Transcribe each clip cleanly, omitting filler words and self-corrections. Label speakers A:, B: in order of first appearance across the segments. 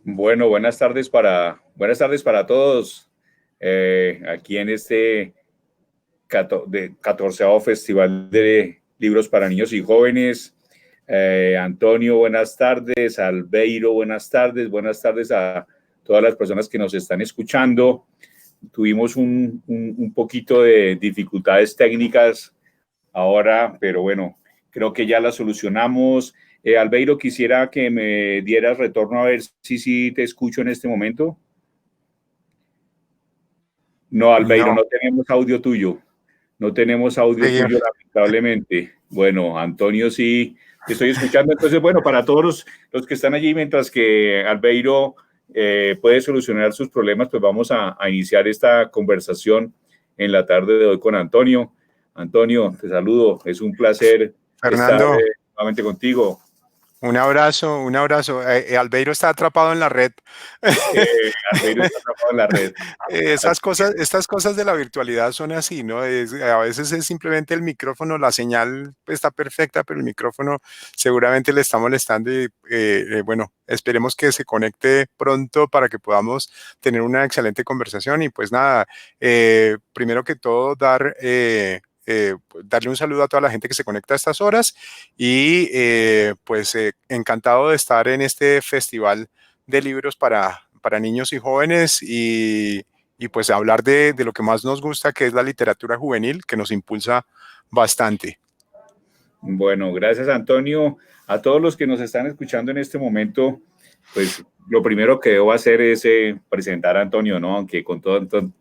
A: Bueno, buenas tardes para todos. Aquí en este 14º Festival de Libros para Niños y Jóvenes. Antonio, buenas tardes. Albeiro, buenas tardes a todas las personas que nos están escuchando. Tuvimos un poquito de dificultades técnicas ahora, pero bueno, creo que ya las solucionamos. Albeiro, quisiera que me dieras retorno a ver si te escucho en este momento. No, Albeiro,
B: No.
A: no tenemos audio tuyo. No tenemos audio
B: Sí,
A: tuyo, lamentablemente. Bueno, Antonio, sí, te estoy escuchando. Entonces, bueno, para todos los que están allí, mientras que Albeiro puede solucionar sus problemas, pues vamos a iniciar esta conversación en la tarde de hoy con Antonio. Antonio, te saludo. Es un placer estar
B: Fernando,
A: nuevamente contigo.
B: un abrazo, un abrazo. Albeiro está atrapado en la red.
A: Albeiro está atrapado en la red.
B: Esas
A: Así
B: cosas, estas cosas de la virtualidad son así, ¿no? A veces es simplemente el micrófono, la señal está perfecta, pero el micrófono seguramente le está molestando y bueno, esperemos que se conecte pronto para que podamos tener una excelente conversación y pues nada, primero que todo darle un saludo a toda la gente que se conecta a estas horas y encantado de estar en este festival de libros para niños y jóvenes y pues hablar de lo que más nos gusta, que es la literatura juvenil, que nos impulsa bastante.
A: Bueno, gracias Antonio. A todos los que nos están escuchando en este momento, pues lo primero que debo hacer es presentar a Antonio, ¿no? Aunque con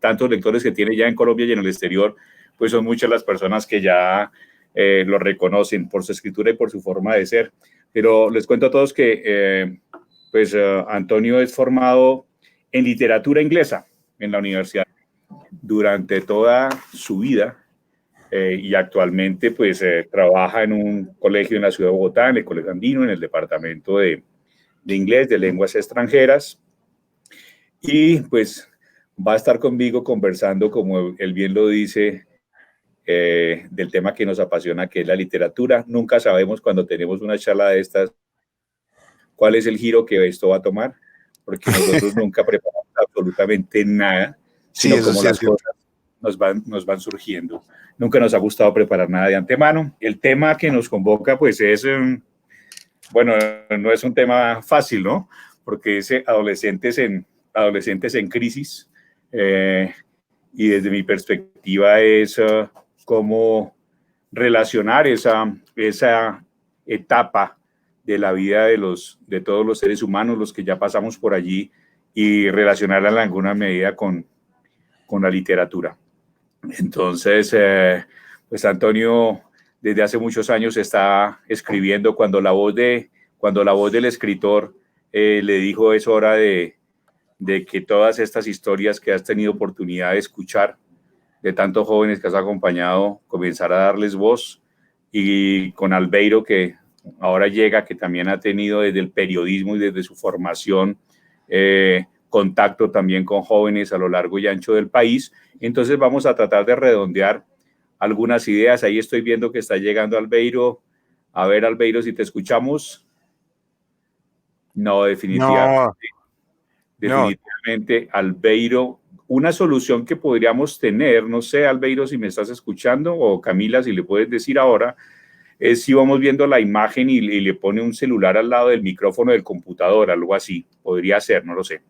A: tantos lectores que tiene ya en Colombia y en el exterior, pues son muchas las personas que ya lo reconocen por su escritura y por su forma de ser. Pero les cuento a todos que Antonio es formado en literatura inglesa en la universidad durante toda su vida. Y actualmente pues trabaja en un colegio en la ciudad de Bogotá, en el Colegio Andino, en el departamento de inglés, de lenguas extranjeras, y pues va a estar conmigo conversando, como él bien lo dice, del tema que nos apasiona, que es la literatura. Nunca sabemos cuando tenemos una charla de estas cuál es el giro que esto va a tomar, porque nosotros nunca preparamos absolutamente nada,
B: Sí,
A: sino
B: eso
A: como
B: sí es
A: las
B: cierto.
A: cosas nos van surgiendo. Nunca nos ha gustado preparar nada de antemano. El tema que nos convoca, pues es, bueno, no es un tema fácil, ¿no? Porque es adolescentes en crisis. Y desde mi perspectiva es cómo relacionar esa etapa de la vida de todos los seres humanos, los que ya pasamos por allí, y relacionarla en alguna medida con la literatura. Entonces, pues Antonio desde hace muchos años está escribiendo cuando la voz del escritor le dijo es hora de que todas estas historias que has tenido oportunidad de escuchar de tantos jóvenes que has acompañado, comenzar a darles voz, y con Albeiro que ahora llega, que también ha tenido desde el periodismo y desde su formación contacto también con jóvenes a lo largo y ancho del país. Entonces vamos a tratar de redondear algunas ideas. Ahí estoy viendo que está llegando Albeiro. A ver, Albeiro, si te escuchamos. No,
B: No, no.
A: definitivamente, Albeiro. Una solución que podríamos tener, no sé, Albeiro, si me estás escuchando, o Camila, si le puedes decir ahora, es si vamos viendo la imagen y le pone un celular al lado del micrófono del computador, algo así. Podría ser, no lo sé.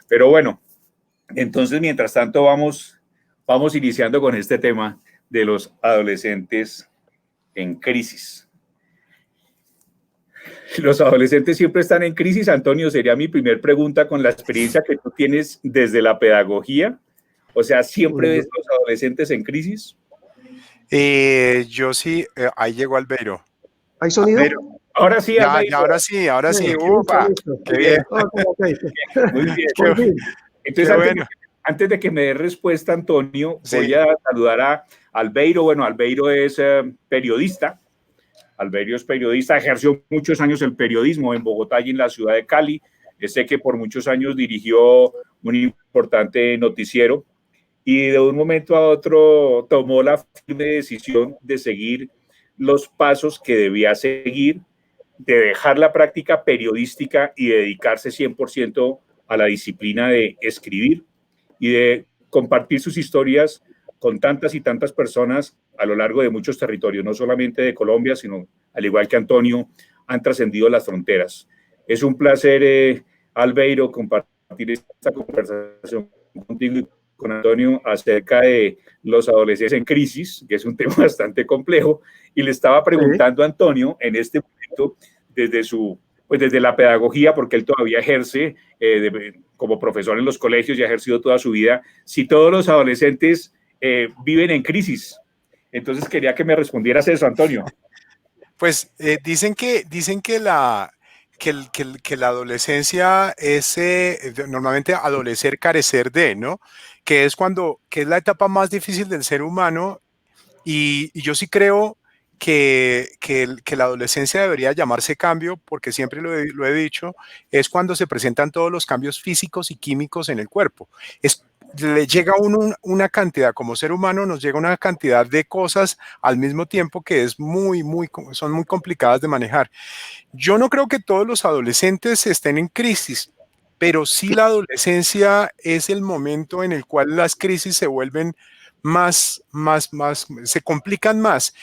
A: Pero bueno, entonces, mientras tanto, vamos iniciando con este tema de los adolescentes en crisis. Los adolescentes siempre están en crisis, Antonio, sería mi primer pregunta con la experiencia que tú tienes desde la pedagogía. O sea, ¿siempre ves los adolescentes en crisis?
B: Yo sí, ahí llegó Albeiro.
C: ¿Hay sonido?
B: Albeiro,
A: Ahora sí,
B: ya,
A: Albeiro.
B: ahora sí,
C: Listo,
B: upa,
C: listo.
B: qué bien,
C: Ok.
A: Muy bien.
C: Por fin.
A: Entonces,
B: qué bueno.
A: antes de que me dé respuesta, Antonio,
B: Sí,
A: voy a saludar a Albeiro. Bueno, Albeiro es periodista. Albeiro es periodista, ejerció muchos años el periodismo en Bogotá y en la ciudad de Cali. Sé que por muchos años dirigió un importante noticiero y de un momento a otro tomó la firme decisión de seguir los pasos que debía seguir, de dejar la práctica periodística y dedicarse 100% a la disciplina de escribir y de compartir sus historias con tantas y tantas personas a lo largo de muchos territorios, no solamente de Colombia, sino, al igual que Antonio, han trascendido las fronteras. Es un placer, Albeiro, compartir esta conversación contigo y con Antonio acerca de los adolescentes en crisis, que es un tema bastante complejo, y le estaba preguntando a Antonio en este momento, desde la pedagogía, porque él todavía ejerce como profesor en los colegios y ha ejercido toda su vida, si todos los adolescentes viven en crisis. Entonces quería que me respondieras eso, Antonio.
B: Pues dicen que la adolescencia es normalmente adolecer, carecer de, ¿no? Que es la etapa más difícil del ser humano, y yo sí creo que la adolescencia debería llamarse cambio, porque siempre lo he dicho, es cuando se presentan todos los cambios físicos y químicos en el cuerpo. Le llega una cantidad, como ser humano, nos llega una cantidad de cosas al mismo tiempo que son muy complicadas de manejar. Yo no creo que todos los adolescentes estén en crisis, pero sí la adolescencia es el momento en el cual las crisis se vuelven se complican más,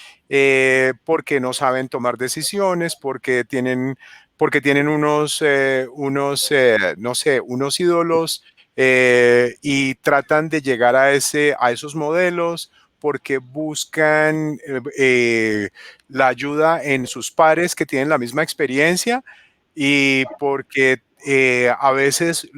B: porque no saben tomar decisiones, porque tienen unos ídolos, y tratan de llegar a esos modelos, porque buscan la ayuda en sus pares que tienen la misma experiencia, y porque a veces,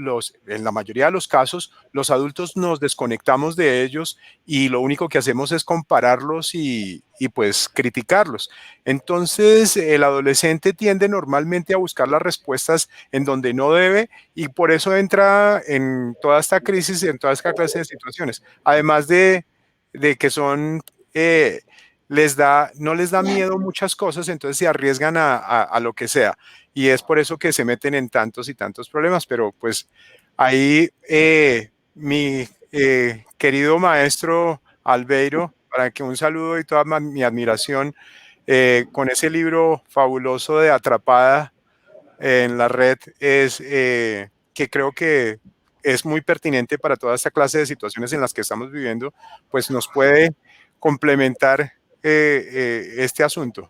B: en la mayoría de los casos, los adultos nos desconectamos de ellos y lo único que hacemos es compararlos y pues criticarlos. Entonces, el adolescente tiende normalmente a buscar las respuestas en donde no debe, y por eso entra en toda esta crisis, en toda esta clase de situaciones. Además de que no les da miedo muchas cosas, entonces se arriesgan a lo que sea. Y es por eso que se meten en tantos y tantos problemas. Pero pues ahí mi querido maestro Albeiro, para que un saludo y toda mi admiración, con ese libro fabuloso de Atrapada en la red, que creo que es muy pertinente para toda esta clase de situaciones en las que estamos viviendo, pues nos puede complementar este asunto.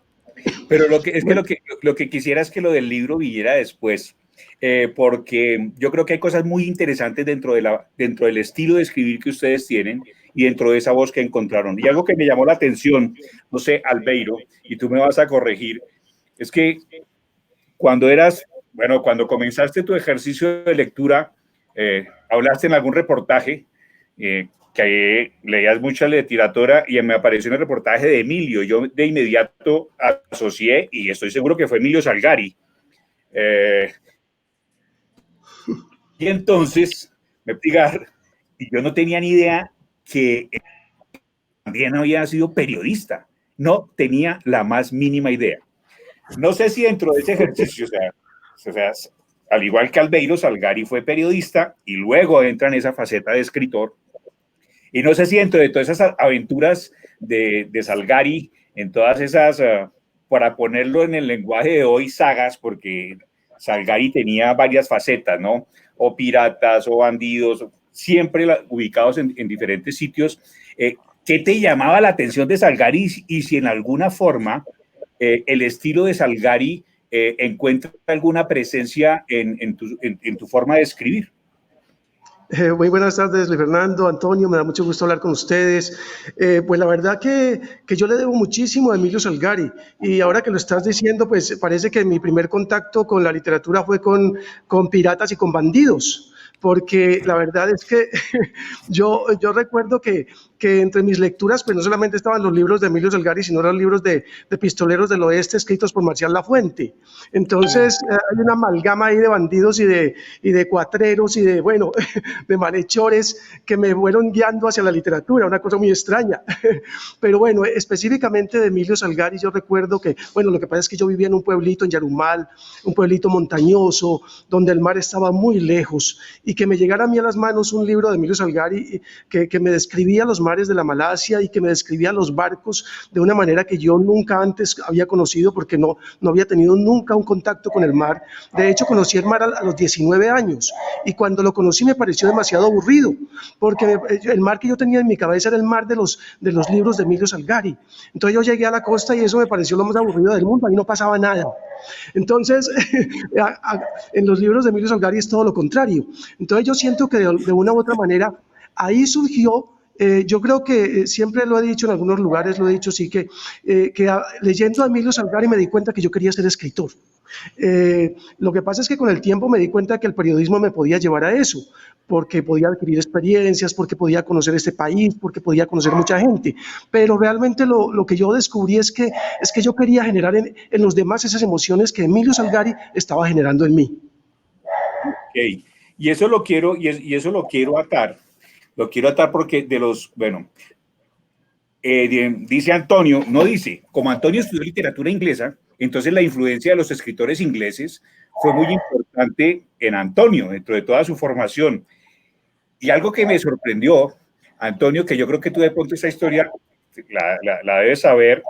A: Pero lo que quisiera es que lo del libro viniera después, porque yo creo que hay cosas muy interesantes dentro del estilo de escribir que ustedes tienen y dentro de esa voz que encontraron. Y algo que me llamó la atención, no sé, Albeiro, y tú me vas a corregir, es que cuando comenzaste tu ejercicio de lectura, hablaste en algún reportaje que leías mucha literatura y me apareció en el reportaje de Emilio. Yo de inmediato asocié, y estoy seguro que fue Emilio Salgari. Y entonces me explicar, y yo no tenía ni idea que también había sido periodista. No tenía la más mínima idea. No sé si dentro de ese ejercicio, o sea, al igual que Albeiro, Salgari fue periodista y luego entra en esa faceta de escritor. Y no sé si dentro de todas esas aventuras de Salgari, en todas esas, para ponerlo en el lenguaje de hoy, sagas, porque Salgari tenía varias facetas, ¿no? O piratas, o bandidos, siempre ubicados en diferentes sitios. ¿Qué te llamaba la atención de Salgari y si en alguna forma el estilo de Salgari encuentra alguna presencia en tu forma de escribir?
C: Muy buenas tardes, Luis Fernando, Antonio, me da mucho gusto hablar con ustedes. Pues la verdad que yo le debo muchísimo a Emilio Salgari, y ahora que lo estás diciendo, pues parece que mi primer contacto con la literatura fue con piratas y con bandidos, porque la verdad es que yo recuerdo que entre mis lecturas, pues no solamente estaban los libros de Emilio Salgari, sino los libros de pistoleros del oeste escritos por Marcial Lafuente. Entonces hay una amalgama ahí de bandidos y de cuatreros y de malhechores que me fueron guiando hacia la literatura, una cosa muy extraña. Pero bueno, específicamente de Emilio Salgari, yo recuerdo que, lo que pasa es que yo vivía en un pueblito en Yarumal, un pueblito montañoso, donde el mar estaba muy lejos, y que me llegara a mí a las manos un libro de Emilio Salgari que me describía los mares de la Malasia y que me describía los barcos de una manera que yo nunca antes había conocido porque no había tenido nunca un contacto con el mar. De hecho, conocí el mar a los 19 años y cuando lo conocí me pareció demasiado aburrido porque el mar que yo tenía en mi cabeza era el mar de los libros de Emilio Salgari. Entonces yo llegué a la costa y eso me pareció lo más aburrido del mundo, ahí no pasaba nada. Entonces, en los libros de Emilio Salgari es todo lo contrario. Entonces yo siento que de una u otra manera ahí surgió, yo creo que siempre lo he dicho en algunos lugares, lo he dicho sí, que leyendo a Emilio Salgari me di cuenta que yo quería ser escritor. Lo que pasa es que con el tiempo me di cuenta que el periodismo me podía llevar a eso, porque podía adquirir experiencias, porque podía conocer este país, porque podía conocer mucha gente, pero realmente lo que yo descubrí es que yo quería generar en los demás esas emociones que Emilio Salgari estaba generando en mí.
A: Okay. Y eso lo quiero, y eso lo quiero atar porque bueno, dice Antonio, no dice, como Antonio estudió literatura inglesa, entonces la influencia de los escritores ingleses fue muy importante en Antonio, dentro de toda su formación. Y algo que me sorprendió, Antonio, que yo creo que tú de pronto esa historia la debes saber,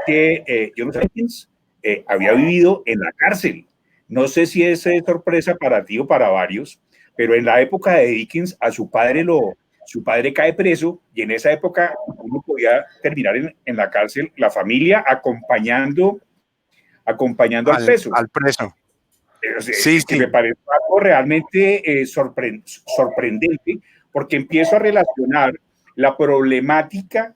A: que Jonathan Dickens había vivido en la cárcel. No sé si es sorpresa para ti o para varios, pero en la época de Dickens a su padre cae preso y en esa época uno podía terminar en la cárcel, la familia acompañando al preso.
B: Al preso.
A: Sí, que me parece algo realmente sorprendente, porque empiezo a relacionar la problemática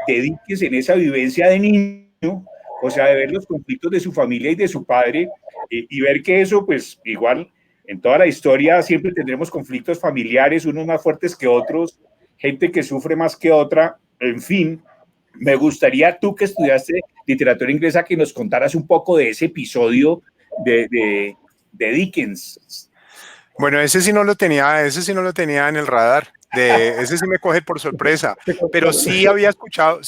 A: de Dickens en esa vivencia de niño, o sea, de ver los conflictos de su familia y de su padre, y ver que eso, pues, igual, en toda la historia siempre tendremos conflictos familiares, unos más fuertes que otros, gente que sufre más que otra, en fin. Me gustaría, tú que estudiaste literatura inglesa, que nos contaras un poco de ese episodio de Dickens.
B: Bueno, ese sí no lo tenía en el radar. Ese sí me coge por sorpresa, pero sí había escuchado.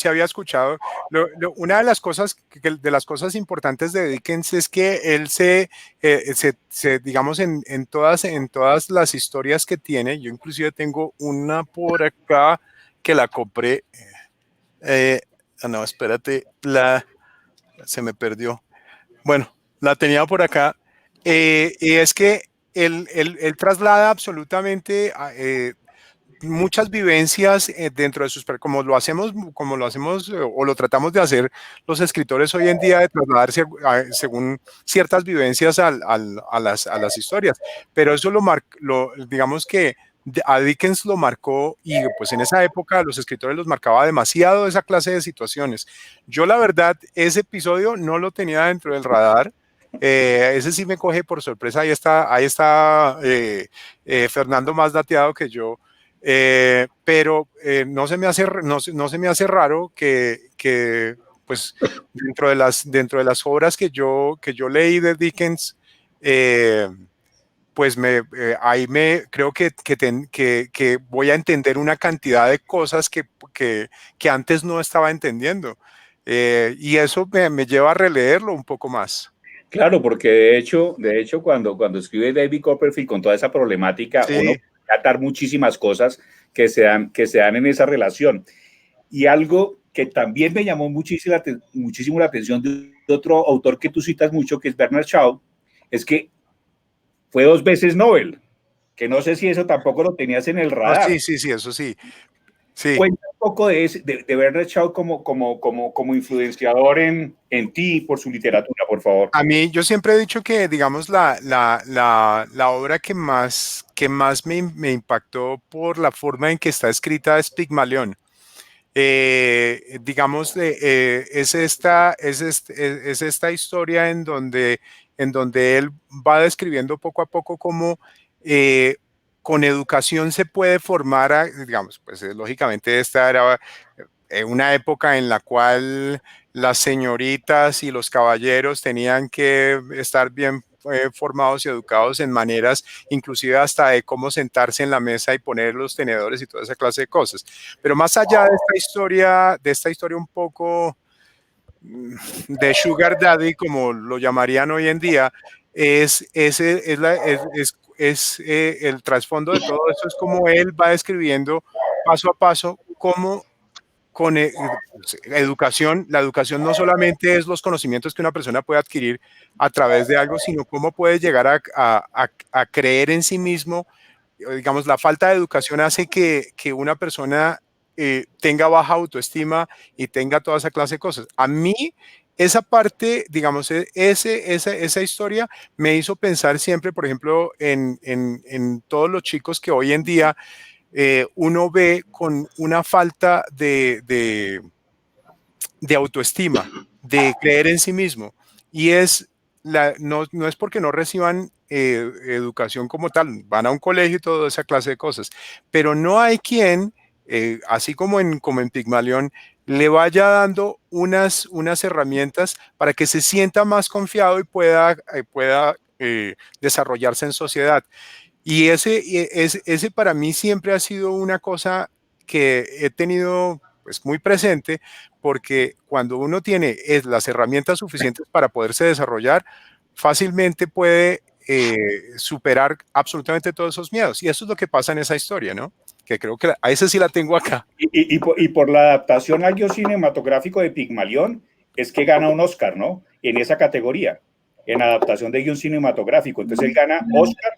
B: Una de las cosas importantes de Dickens es que él digamos, en todas las historias que tiene, yo inclusive tengo una por acá que la compré. No, espérate, se me perdió. Bueno, la tenía por acá. Y es que él traslada absolutamente muchas vivencias dentro de sus, como lo hacemos o lo tratamos de hacer los escritores hoy en día, de trasladarse según ciertas vivencias a las historias. Pero eso digamos que a Dickens lo marcó, y pues en esa época a los escritores los marcaba demasiado esa clase de situaciones. Yo la verdad ese episodio no lo tenía dentro del radar. Ese sí me coge por sorpresa. Ahí está Fernando, más dateado que yo. Pero no se me hace raro que pues dentro de las obras que yo leí de Dickens, pues ahí creo que voy a entender una cantidad de cosas que antes no estaba entendiendo, y eso me lleva a releerlo un poco más.
A: Claro, porque de hecho cuando escribe David Copperfield con toda esa problemática, sí, uno puede atar muchísimas cosas que se dan en esa relación. Y algo que también me llamó muchísimo la atención de otro autor que tú citas mucho, que es Bernard Shaw, es que fue 2 veces Nobel, que no sé si eso tampoco lo tenías en el radar.
B: No, sí, eso sí. Sí.
A: Cuenta un poco de Bernard Shaw como influenciador en ti por su literatura, por favor.
B: A mí, yo siempre he dicho que, digamos, la obra que más me impactó por la forma en que está escrita es Pigmalión. Digamos, es esta historia en donde él va describiendo poco a poco cómo con educación se puede formar, digamos, pues lógicamente esta era una época en la cual las señoritas y los caballeros tenían que estar bien formados y educados en maneras, inclusive hasta de cómo sentarse en la mesa y poner los tenedores y toda esa clase de cosas. Pero más allá de esta historia un poco de sugar daddy, como lo llamarían hoy en día, el trasfondo de todo esto es como él va describiendo paso a paso cómo con educación, la educación no solamente es los conocimientos que una persona puede adquirir a través de algo, sino cómo puede llegar a creer en sí mismo. Digamos, la falta de educación hace que una persona tenga baja autoestima y tenga toda esa clase de cosas. A mí, esa parte, digamos, esa historia me hizo pensar siempre, por ejemplo, en todos los chicos que hoy en día uno ve con una falta de autoestima, de creer en sí mismo. Y no es porque no reciban educación como tal, van a un colegio y toda esa clase de cosas, pero no hay quien, así como en Pigmalión, le vaya dando unas herramientas para que se sienta más confiado y pueda desarrollarse en sociedad. Y ese para mí siempre ha sido una cosa que he tenido pues muy presente, porque cuando uno tiene las herramientas suficientes para poderse desarrollar, fácilmente puede superar absolutamente todos esos miedos. Y eso es lo que pasa en esa historia, ¿no? Que creo que a esa sí la tengo acá.
A: Y por la adaptación al guion cinematográfico de Pigmalión, es que gana un Oscar, ¿no? En esa categoría, en adaptación de guion cinematográfico. Entonces él gana Oscar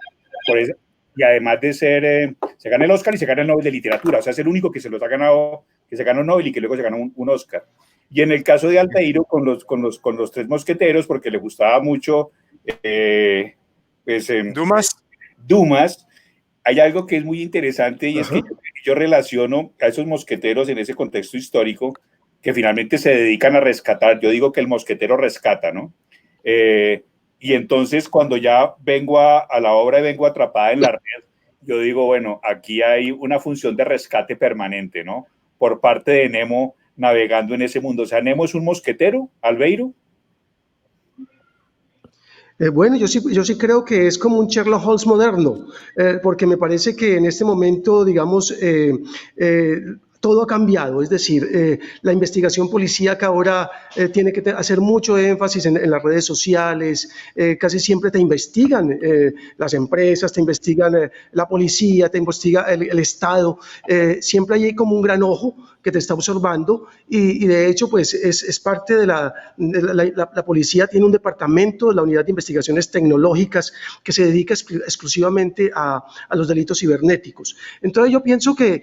A: por eso, y además de ser, se gana el Oscar y se gana el Nobel de Literatura. O sea, es el único que se los ha ganado, que se ganó un Nobel y que luego se ganó un Oscar. Y en el caso de Albeiro, con los tres mosqueteros, porque le gustaba mucho Dumas, hay algo que es muy interesante y es que yo relaciono a esos mosqueteros en ese contexto histórico que finalmente se dedican a rescatar. Yo digo que el mosquetero rescata, ¿no? Y entonces cuando ya vengo a la obra y vengo atrapada en la red, yo digo, bueno, aquí hay una función de rescate permanente, ¿no? Por parte de Nemo navegando en ese mundo. O sea, Nemo es un mosquetero, Albeiro.
C: Bueno, yo sí creo que es como un Sherlock Holmes moderno, porque me parece que en este momento, digamos, todo ha cambiado, es decir, la investigación policíaca ahora tiene que hacer mucho énfasis en las redes sociales, casi siempre te investigan las empresas, te investigan la policía, te investiga el Estado, siempre hay como un gran ojo que te está observando y de hecho pues es parte de la policía tiene un departamento, la unidad de investigaciones tecnológicas que se dedica exclusivamente a los delitos cibernéticos. Entonces yo pienso que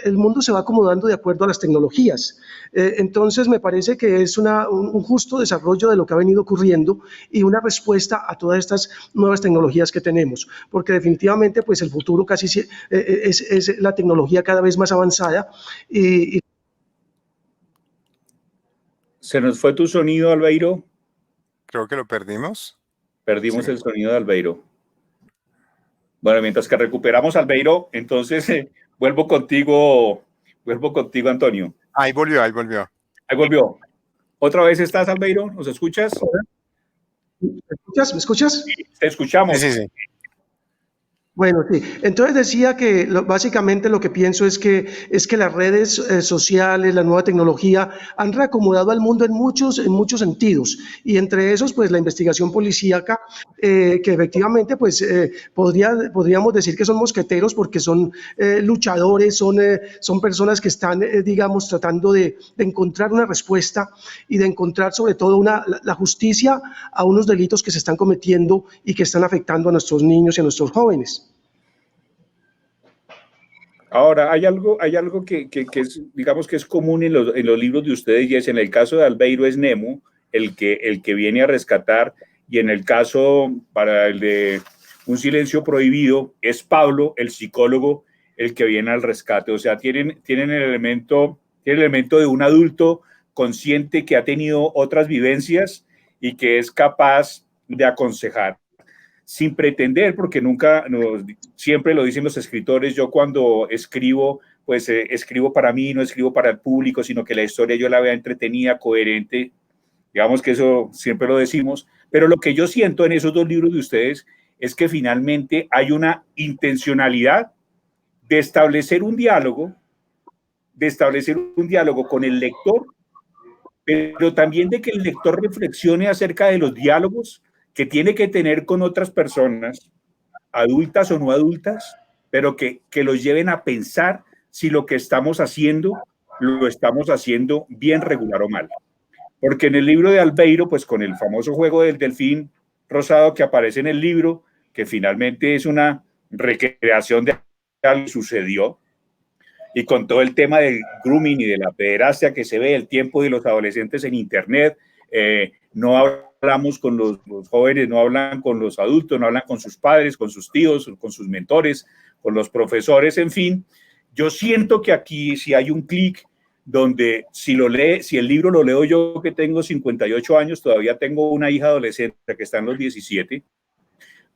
C: el mundo se va acomodando de acuerdo a las tecnologías. Entonces me parece que es un justo desarrollo de lo que ha venido ocurriendo y una respuesta a todas estas nuevas tecnologías que tenemos, porque definitivamente pues el futuro casi es la tecnología cada vez más avanzada y
A: ¿Se nos fue tu sonido, Albeiro?
B: Creo que lo perdimos.
A: Perdimos el sonido de Albeiro. Bueno, mientras que recuperamos Albeiro, entonces vuelvo contigo, Antonio.
B: Ahí volvió.
A: Ahí volvió. ¿Otra vez estás, Albeiro? ¿Nos escuchas?
C: ¿Me escuchas?
A: Sí, te escuchamos.
B: Sí.
C: Bueno, sí. Entonces decía que básicamente lo que pienso es que las redes sociales, la nueva tecnología han reacomodado al mundo en muchos sentidos y entre esos pues la investigación policíaca que efectivamente pues podríamos decir que son mosqueteros porque son luchadores, son personas que están digamos tratando de encontrar una respuesta y de encontrar sobre todo la justicia a unos delitos que se están cometiendo y que están afectando a nuestros niños y a nuestros jóvenes.
A: Ahora, hay algo que es, digamos que es común en los libros de ustedes y es en el caso de Albeiro es Nemo, el que viene a rescatar, y en el caso para el de Un silencio prohibido es Pablo, el psicólogo, el que viene al rescate. O sea, tienen el elemento de un adulto consciente que ha tenido otras vivencias y que es capaz de aconsejar. Sin pretender, porque siempre lo dicen los escritores, yo cuando escribo, pues escribo para mí, no escribo para el público, sino que la historia yo la vea entretenida, coherente, digamos que eso siempre lo decimos, pero lo que yo siento en esos dos libros de ustedes es que finalmente hay una intencionalidad de establecer un diálogo con el lector, pero también de que el lector reflexione acerca de los diálogos que tiene que tener con otras personas, adultas o no adultas, pero que los lleven a pensar si lo que estamos haciendo lo estamos haciendo bien, regular o mal. Porque en el libro de Albeiro, pues con el famoso juego del delfín rosado que aparece en el libro, que finalmente es una recreación de algo que sucedió, y con todo el tema del grooming y de la pederastia que se ve, el tiempo de los adolescentes en Internet, no hablamos con los jóvenes, no hablan con los adultos, no hablan con sus padres, con sus tíos, con sus mentores, con los profesores, en fin. Yo siento que aquí si hay un clic donde si el libro lo leo yo que tengo 58 años, todavía tengo una hija adolescente que está en los 17,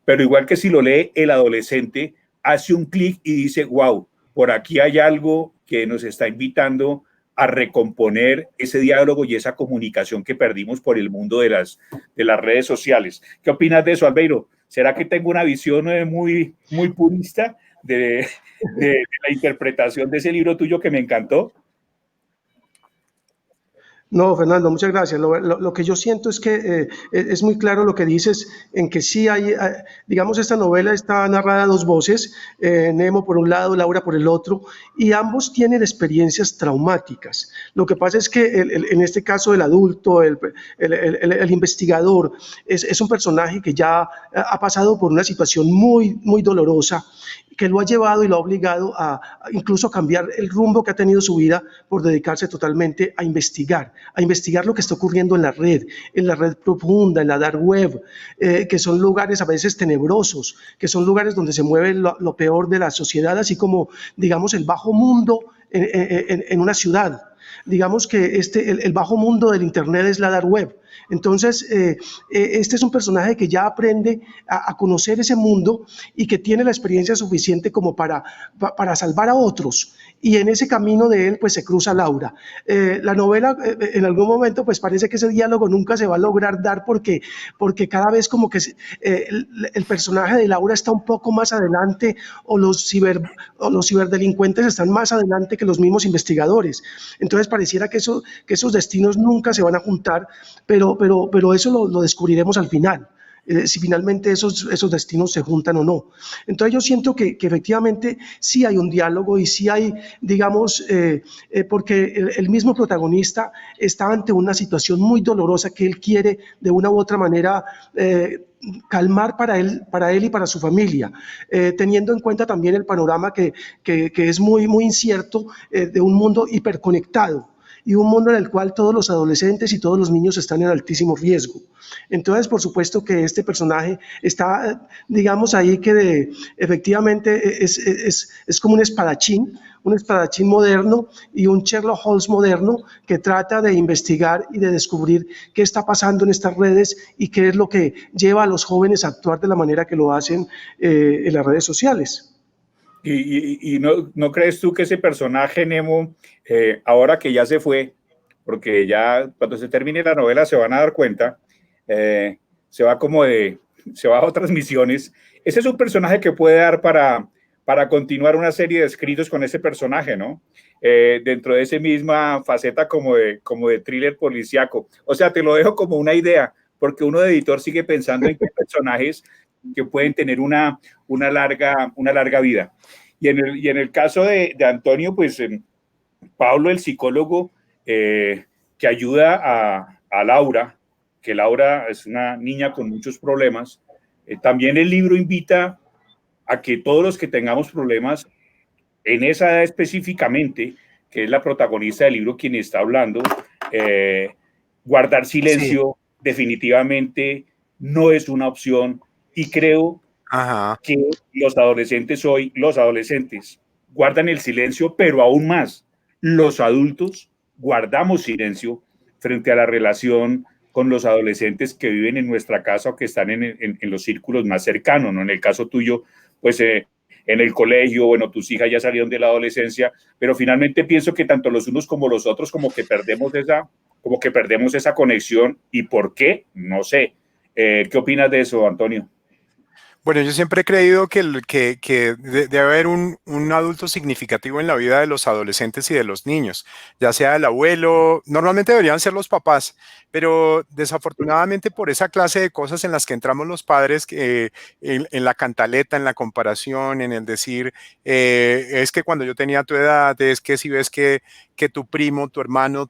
A: pero igual que si lo lee el adolescente, hace un clic y dice, wow, por aquí hay algo que nos está invitando a recomponer ese diálogo y esa comunicación que perdimos por el mundo de las redes sociales. ¿Qué opinas de eso, Albeiro? ¿Será que tengo una visión muy purista de la interpretación de ese libro tuyo que me encantó?
C: No, Fernando, muchas gracias. Lo que yo siento es que es muy claro lo que dices, en que sí hay, digamos, esta novela está narrada a dos voces, Nemo por un lado, Laura por el otro, y ambos tienen experiencias traumáticas. Lo que pasa es que en este caso el adulto, el investigador, es un personaje que ya ha pasado por una situación muy dolorosa, que lo ha llevado y lo ha obligado a incluso cambiar el rumbo que ha tenido su vida por dedicarse totalmente a investigar lo que está ocurriendo en la red profunda, en la dark web, que son lugares a veces tenebrosos, que son lugares donde se mueve lo peor de la sociedad, así como, digamos, el bajo mundo en una ciudad. Digamos que el bajo mundo del Internet es la dark web. Entonces, este es un personaje que ya aprende a conocer ese mundo y que tiene la experiencia suficiente como para salvar a otros. Y en ese camino de él, pues se cruza Laura. La novela, en algún momento, pues parece que ese diálogo nunca se va a lograr dar porque cada vez como que el personaje de Laura está un poco más adelante o los ciberdelincuentes están más adelante que los mismos investigadores. Entonces, pareciera que esos destinos nunca se van a juntar, pero eso lo descubriremos al final, si finalmente esos destinos se juntan o no. Entonces yo siento que efectivamente sí hay un diálogo y sí hay, digamos, porque el mismo protagonista está ante una situación muy dolorosa que él quiere de una u otra manera calmar para él y para su familia, teniendo en cuenta también el panorama que es muy incierto, de un mundo hiperconectado y un mundo en el cual todos los adolescentes y todos los niños están en altísimo riesgo. Entonces, por supuesto que este personaje está, digamos, ahí que efectivamente es como un espadachín moderno y un Sherlock Holmes moderno que trata de investigar y de descubrir qué está pasando en estas redes y qué es lo que lleva a los jóvenes a actuar de la manera que lo hacen en las redes sociales.
A: ¿Y no crees tú que ese personaje, Nemo, ahora que ya se fue, porque ya cuando se termine la novela se van a dar cuenta, se va a otras misiones? Ese es un personaje que puede dar para continuar una serie de escritos con ese personaje, ¿no? Dentro de esa misma faceta como de thriller policíaco. O sea, te lo dejo como una idea, porque uno de editor sigue pensando en qué personajes que pueden tener una larga vida. Y en el caso de Antonio, pues Pablo, el psicólogo, que ayuda a Laura, que Laura es una niña con muchos problemas, también el libro invita a que todos los que tengamos problemas en esa edad específicamente, que es la protagonista del libro quien está hablando, guardar silencio definitivamente no es una opción. Y creo que los adolescentes guardan el silencio, pero aún más, los adultos guardamos silencio frente a la relación con los adolescentes que viven en nuestra casa o que están en los círculos más cercanos, ¿no? En el caso tuyo, pues en el colegio, bueno, tus hijas ya salieron de la adolescencia, pero finalmente pienso que tanto los unos como los otros como que perdemos esa conexión. ¿Y por qué? No sé. ¿Qué opinas de eso, Antonio?
B: Bueno, yo siempre he creído que debe haber un adulto significativo en la vida de los adolescentes y de los niños, ya sea el abuelo, normalmente deberían ser los papás, pero desafortunadamente por esa clase de cosas en las que entramos los padres, en la cantaleta, en la comparación, en el decir, es que cuando yo tenía tu edad, es que si ves que tu primo, tu hermano,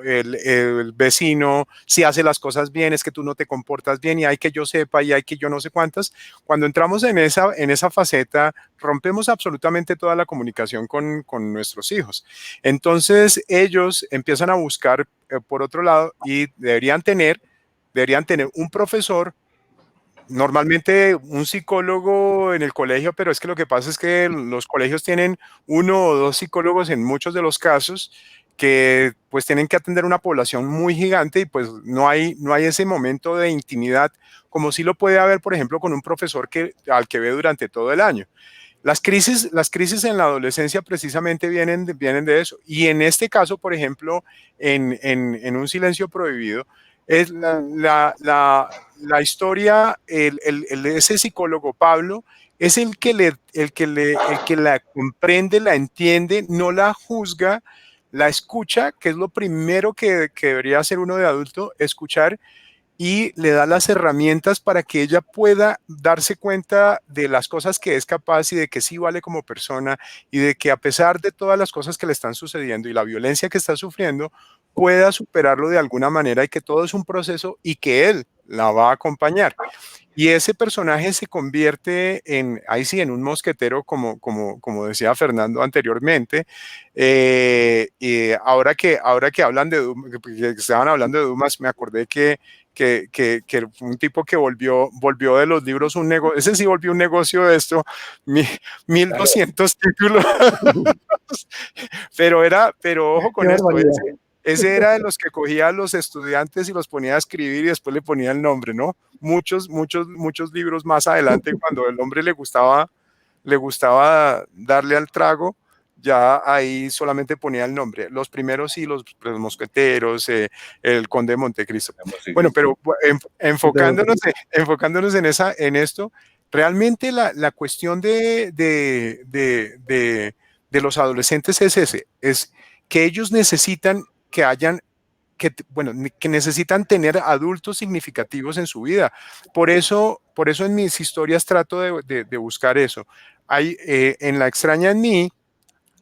B: el vecino, si hace las cosas bien, es que tú no te comportas bien y hay que yo sepa y hay que yo no sé cuántas. Cuando entramos en esa faceta, rompemos absolutamente toda la comunicación con nuestros hijos. Entonces ellos empiezan a buscar por otro lado y deberían tener un profesor, normalmente un psicólogo en el colegio, pero es que lo que pasa es que los colegios tienen uno o dos psicólogos en muchos de los casos que pues tienen que atender una población muy gigante y pues no hay ese momento de intimidad como sí lo puede haber, por ejemplo, con un profesor al que ve durante todo el año. Las crisis en la adolescencia precisamente vienen de eso. Y en este caso, por ejemplo, en Un silencio prohibido, es la historia, ese psicólogo Pablo es el que la comprende, la entiende, no la juzga, la escucha, que es lo primero que debería hacer uno de adulto, escuchar, y le da las herramientas para que ella pueda darse cuenta de las cosas que es capaz y de que sí vale como persona y de que a pesar de todas las cosas que le están sucediendo y la violencia que está sufriendo, pueda superarlo de alguna manera y que todo es un proceso y que él la va a acompañar. Y ese personaje se convierte ahí sí, en un mosquetero, como decía Fernando anteriormente. Y ahora que hablan que estaban hablando de Dumas, me acordé que un tipo que volvió de los libros un negocio, ese sí volvió un negocio de esto, 1200 títulos, pero ojo
C: Qué
B: con esto,
C: barbaridad.
B: ese era de los que cogía a los estudiantes y los ponía a escribir y después le ponía el nombre, ¿no? Muchos libros más adelante, cuando el hombre le gustaba darle al trago, ya ahí solamente ponía el nombre. Los primeros sí, los mosqueteros, el Conde de Montecristo. Bueno, pero enfocándonos en esto, realmente la cuestión de los adolescentes es que ellos necesitan que necesitan tener adultos significativos en su vida. Por eso en mis historias trato de buscar eso. En La extraña en mí,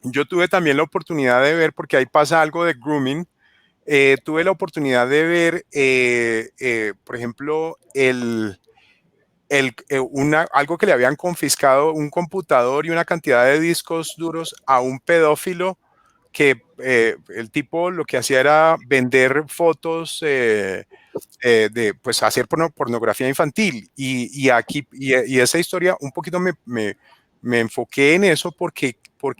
B: yo tuve también la oportunidad de ver, porque ahí pasa algo de grooming, tuve la oportunidad de ver, por ejemplo, algo que le habían confiscado, un computador y una cantidad de discos duros a un pedófilo que el tipo lo que hacía era vender fotos, pues hacer pornografía infantil. Y esa historia un poquito me enfoqué en eso porque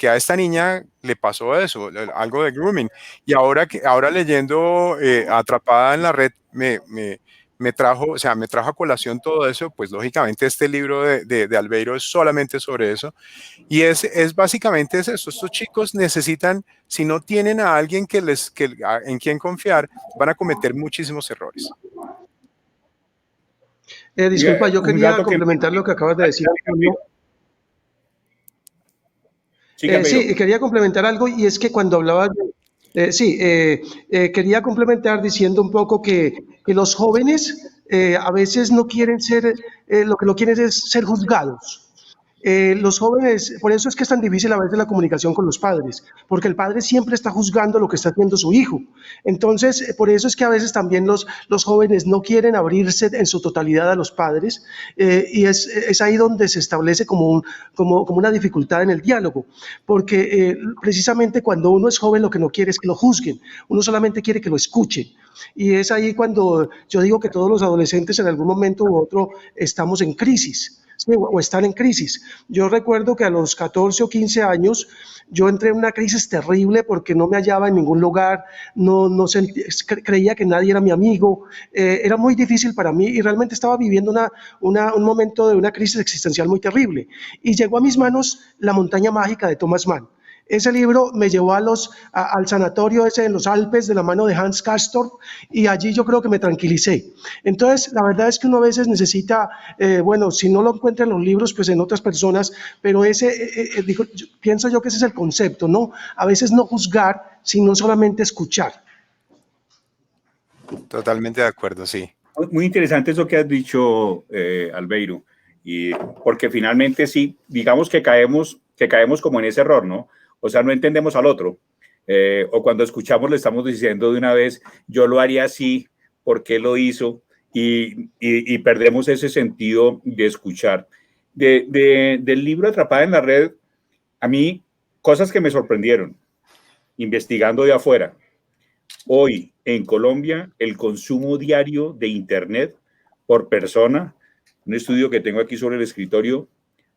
B: a esta niña le pasó eso, algo de grooming. Y ahora leyendo Atrapada en la red, me trajo, o sea, me trajo a colación todo eso. Pues lógicamente este libro de Albeiro es solamente sobre eso. Y básicamente es eso. Estos chicos necesitan, si no tienen a alguien en quien confiar, van a cometer muchísimos errores.
C: Disculpa, yo
A: Un
C: quería
A: dato que...
C: complementar lo que acabas de decir, Antonio.
A: Sí, Camilo.
C: Sí, quería complementar algo y es que cuando hablabas quería complementar diciendo un poco que los jóvenes a veces no quieren ser, lo que no quieren es ser juzgados. Los jóvenes, por eso es que es tan difícil a veces la comunicación con los padres, porque el padre siempre está juzgando lo que está haciendo su hijo. Entonces, por eso es que a veces también los jóvenes no quieren abrirse en su totalidad a los padres, y es ahí donde se establece como una dificultad en el diálogo, porque precisamente cuando uno es joven lo que no quiere es que lo juzguen, uno solamente quiere que lo escuchen. Y es ahí cuando yo digo que todos los adolescentes en algún momento u otro estamos en crisis. Sí, o están en crisis. Yo recuerdo que a los 14 o 15 años yo entré en una crisis terrible porque no me hallaba en ningún lugar, creía que nadie era mi amigo, era muy difícil para mí y realmente estaba viviendo un momento de una crisis existencial muy terrible. Y llegó a mis manos La montaña mágica de Thomas Mann. Ese libro me llevó al sanatorio ese en los Alpes de la mano de Hans Castorp y allí yo creo que me tranquilicé. Entonces, la verdad es que uno a veces necesita, bueno, si no lo encuentra en los libros, pues en otras personas, pero pienso yo que ese es el concepto, ¿no? A veces no juzgar, sino solamente escuchar.
B: Totalmente de acuerdo, sí.
A: Muy interesante eso que has dicho, Albeiro, y porque finalmente sí, digamos que caemos como en ese error, ¿no? O sea, no entendemos al otro. O cuando escuchamos le estamos diciendo de una vez, yo lo haría así, ¿por qué lo hizo? Y perdemos ese sentido de escuchar. Del libro Atrapada en la Red, a mí, cosas que me sorprendieron, investigando de afuera. Hoy en Colombia, el consumo diario de Internet por persona, un estudio que tengo aquí sobre el escritorio,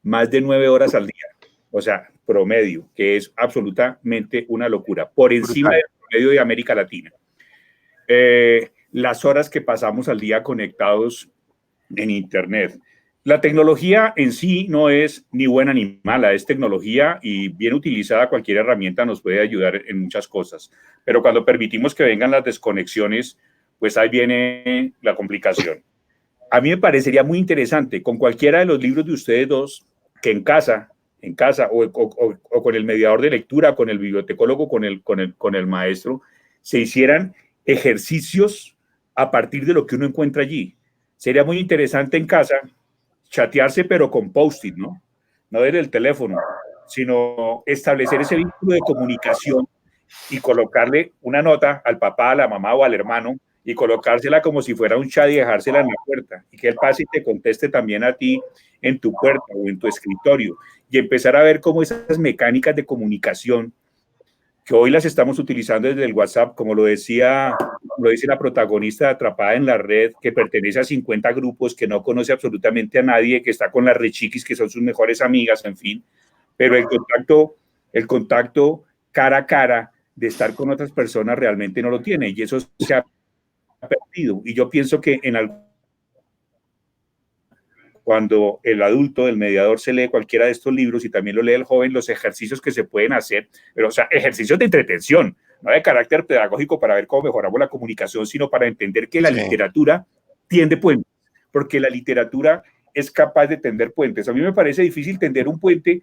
A: más de 9 horas al día. O sea, promedio, que es absolutamente una locura, por encima del promedio de América Latina. Las horas que pasamos al día conectados en Internet. La tecnología en sí no es ni buena ni mala, es tecnología y bien utilizada cualquier herramienta nos puede ayudar en muchas cosas. Pero cuando permitimos que vengan las desconexiones, pues ahí viene la complicación. A mí me parecería muy interesante con cualquiera de los libros de ustedes dos, que en casa o con el mediador de lectura, con el bibliotecólogo, con el maestro, se hicieran ejercicios a partir de lo que uno encuentra allí. Sería muy interesante en casa chatearse, pero con post-it, ¿no? No desde el teléfono, sino establecer ese vínculo de comunicación y colocarle una nota al papá, a la mamá o al hermano y colocársela como si fuera un chat y dejársela en la puerta y que él pase y te conteste también a ti en tu puerta o en tu escritorio y empezar a ver cómo esas mecánicas de comunicación que hoy las estamos utilizando desde el WhatsApp, como lo dice la protagonista de Atrapada en la Red, que pertenece a 50 grupos, que no conoce absolutamente a nadie, que está con las rechiquis, que son sus mejores amigas, en fin, pero el contacto cara a cara de estar con otras personas realmente no lo tiene y eso se ha perdido. Y yo pienso que cuando el adulto, el mediador, se lee cualquiera de estos libros y también lo lee el joven, los ejercicios que se pueden hacer, pero o sea, ejercicios de entretención, no de carácter pedagógico para ver cómo mejoramos la comunicación, sino para entender que la literatura tiende puentes, porque la literatura es capaz de tender puentes. A mí me parece difícil tender un puente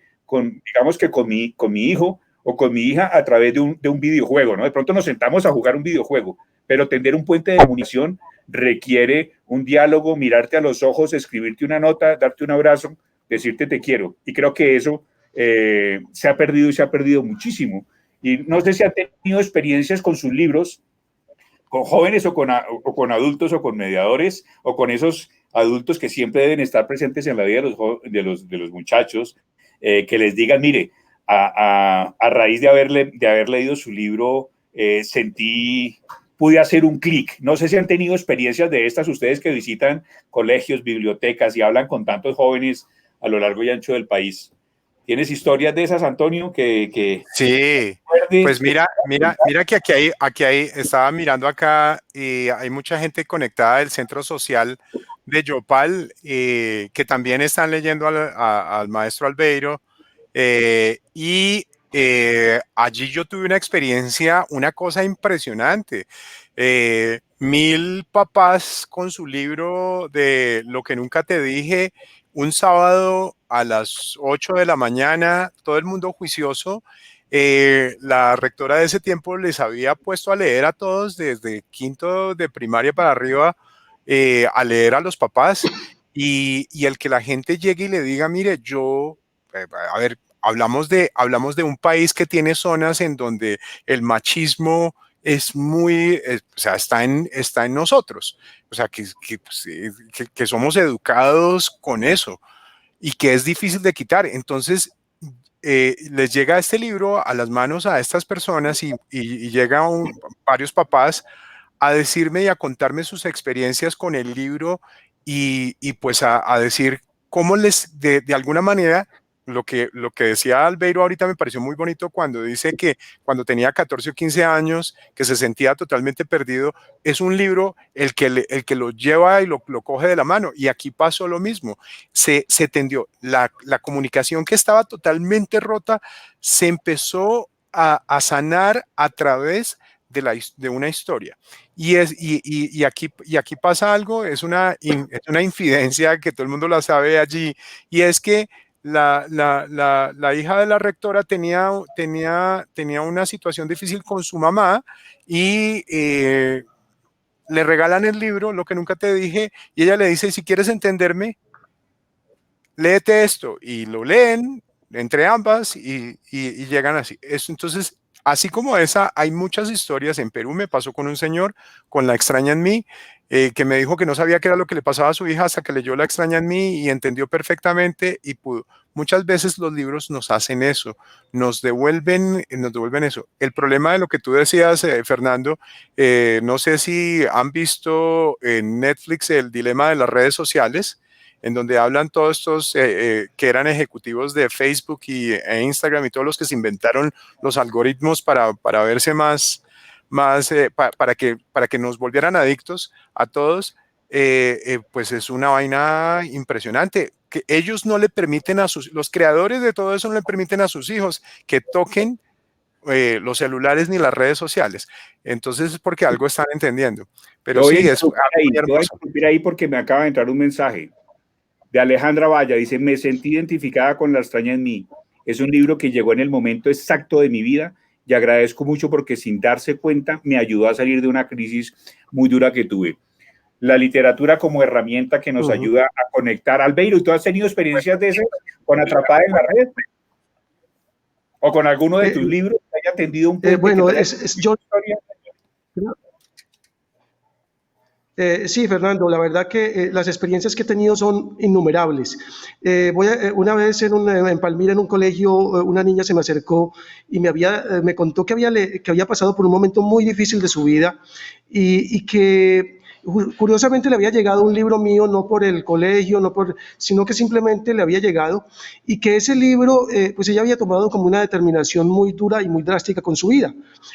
A: digamos que con mi hijo o con mi hija a través de un videojuego, ¿no? De pronto nos sentamos a jugar un videojuego, pero tender un puente de comunicación requiere un diálogo, mirarte a los ojos, escribirte una nota, darte un abrazo, decirte te quiero. Y creo que eso se ha perdido y se ha perdido muchísimo. Y no sé si han tenido experiencias con sus libros, con jóvenes o con adultos o con mediadores o con esos adultos que siempre deben estar presentes en la vida de los muchachos, que les digan, mire, a raíz de haber leído su libro, pude hacer un clic. No sé si han tenido experiencias de estas ustedes que visitan colegios, bibliotecas y hablan con tantos jóvenes a lo largo y ancho del país. ¿Tienes historias de esas, Antonio?
B: Sí, pues mira que aquí hay, estaba mirando acá y hay mucha gente conectada del Centro Social de Yopal que también están leyendo al maestro Albeiro allí yo tuve una experiencia, una cosa impresionante. 1000 papás con su libro de Lo que nunca te dije, un sábado a las 8 de la mañana, todo el mundo juicioso. La rectora de ese tiempo les había puesto a leer a todos desde quinto de primaria para arriba, a leer a los papás y el que la gente llegue y le diga, mire, a ver, hablamos de un país que tiene zonas en donde el machismo es muy, o sea, está en nosotros, o sea, que somos educados con eso y que es difícil de quitar. Entonces, les llega este libro a las manos a estas personas y llegan varios papás a decirme y a contarme sus experiencias con el libro y pues a decir cómo de alguna manera lo que decía Albeiro ahorita me pareció muy bonito cuando dice que cuando tenía 14 o 15 años, que se sentía totalmente perdido, es un libro el que lo lleva y lo coge de la mano. Y aquí pasó lo mismo. Se tendió. La comunicación que estaba totalmente rota se empezó a sanar a través de una historia. Y aquí pasa algo, es una infidencia que todo el mundo la sabe allí, y es que la hija de la rectora tenía una situación difícil con su mamá y le regalan el libro, Lo que nunca te dije, y ella le dice, si quieres entenderme, léete esto, y lo leen entre ambas y llegan así. Entonces, así como esa, hay muchas historias. En Perú me pasó con un señor, con La extraña en mí, que me dijo que no sabía qué era lo que le pasaba a su hija hasta que leyó La extraña en mí y entendió perfectamente y pudo. Muchas veces los libros nos hacen eso, nos devuelven eso. El problema de lo que tú decías, Fernando, no sé si han visto en Netflix El dilema de las redes sociales, en donde hablan todos estos que eran ejecutivos de Facebook e Instagram y todos los que se inventaron los algoritmos para verse para que nos volvieran adictos a todos, pues es una vaina impresionante. Que ellos no le permiten los creadores de todo eso no le permiten a sus hijos que toquen los celulares ni las redes sociales. Entonces es porque algo están entendiendo. Pero sí, es
A: voy a interrumpir ahí porque me acaba de entrar un mensaje de Alejandra Valla. Dice, me sentí identificada con La extraña en mí. Es un libro que llegó en el momento exacto de mi vida y agradezco mucho porque sin darse cuenta me ayudó a salir de una crisis muy dura que tuve. La literatura como herramienta que nos ayuda a conectar. Albeiro, ¿y tú has tenido experiencias de esas con Atrapada en la red? ¿O con alguno de tus libros que haya atendido un poco?
C: Bueno, yo... sí, Fernando, la verdad que las experiencias que he tenido son innumerables. Una vez en Palmira, en un colegio, una niña se me acercó y me contó que había pasado por un momento muy difícil de su vida y que curiosamente le había llegado un libro mío, no por el colegio, sino que simplemente le había llegado, y que ese libro, pues ella había tomado como una determinación muy dura y muy drástica con su vida,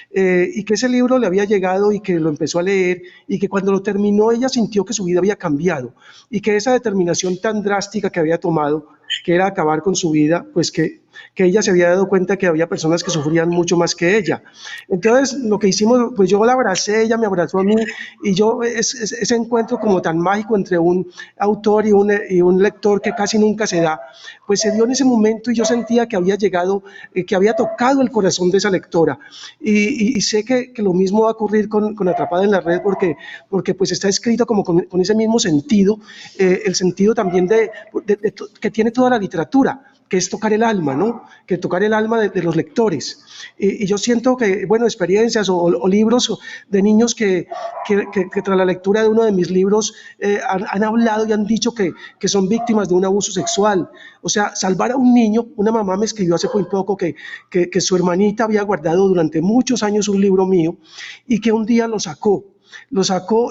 C: y que ese libro le había llegado y que lo empezó a leer, y que cuando lo terminó ella sintió que su vida había cambiado, y que esa determinación tan drástica que había tomado, que era acabar con su vida, pues que ella se había dado cuenta que había personas que sufrían mucho más que ella. Entonces, lo que hicimos, pues yo la abracé, ella me abrazó a mí, y yo, ese encuentro como tan mágico entre un autor y un lector que casi nunca se da, pues se dio en ese momento y yo sentía que había llegado, que había tocado el corazón de esa lectora. Y sé que lo mismo va a ocurrir con Atrapada en la red, porque pues está escrito como con ese mismo sentido, el sentido también que tiene toda la literatura, que es tocar el alma, ¿no? Que tocar el alma de los lectores. Y yo siento que, bueno, experiencias o libros de niños que tras la lectura de uno de mis libros han hablado y han dicho que son víctimas de un abuso sexual. O sea, salvar a un niño. Una mamá me escribió hace muy poco que su hermanita había guardado durante muchos años un libro mío y que un día lo sacó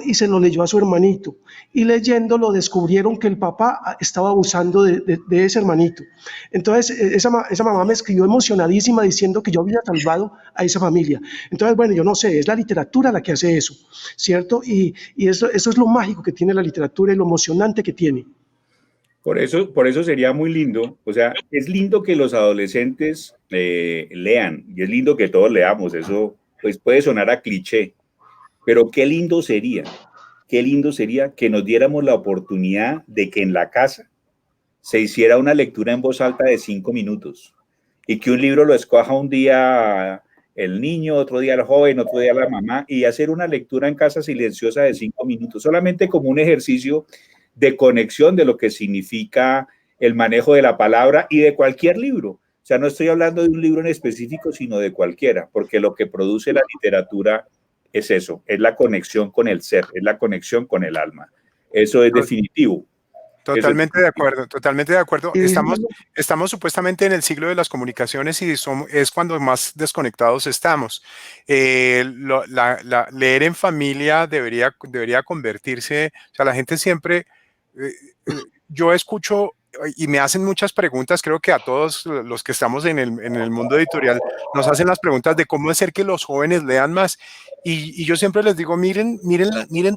C: y se lo leyó a su hermanito, y leyéndolo descubrieron que el papá estaba abusando de ese hermanito. Entonces esa mamá me escribió emocionadísima diciendo que yo había salvado a esa familia. Entonces, bueno, yo no sé, es la literatura la que hace eso, ¿cierto? Y eso es lo mágico que tiene la literatura y lo emocionante que tiene.
A: Por eso sería muy lindo, o sea, es lindo que los adolescentes lean, y es lindo que todos leamos. Eso pues puede sonar a cliché, pero qué lindo sería que nos diéramos la oportunidad de que en la casa se hiciera una lectura en voz alta de 5 minutos y que un libro lo escoja un día el niño, otro día el joven, otro día la mamá, y hacer una lectura en casa silenciosa de 5 minutos, solamente como un ejercicio de conexión de lo que significa el manejo de la palabra y de cualquier libro. O sea, no estoy hablando de un libro en específico, sino de cualquiera, porque lo que produce la literatura es eso, es la conexión con el ser, es la conexión con el alma. Eso es definitivo.
B: Totalmente de acuerdo, totalmente de acuerdo. Estamos supuestamente en el siglo de las comunicaciones y es cuando más desconectados estamos. Leer en familia debería convertirse, o sea, la gente siempre, yo escucho y me hacen muchas preguntas, creo que a todos los que estamos en el mundo editorial nos hacen las preguntas de cómo hacer que los jóvenes lean más. Y yo siempre les digo, miren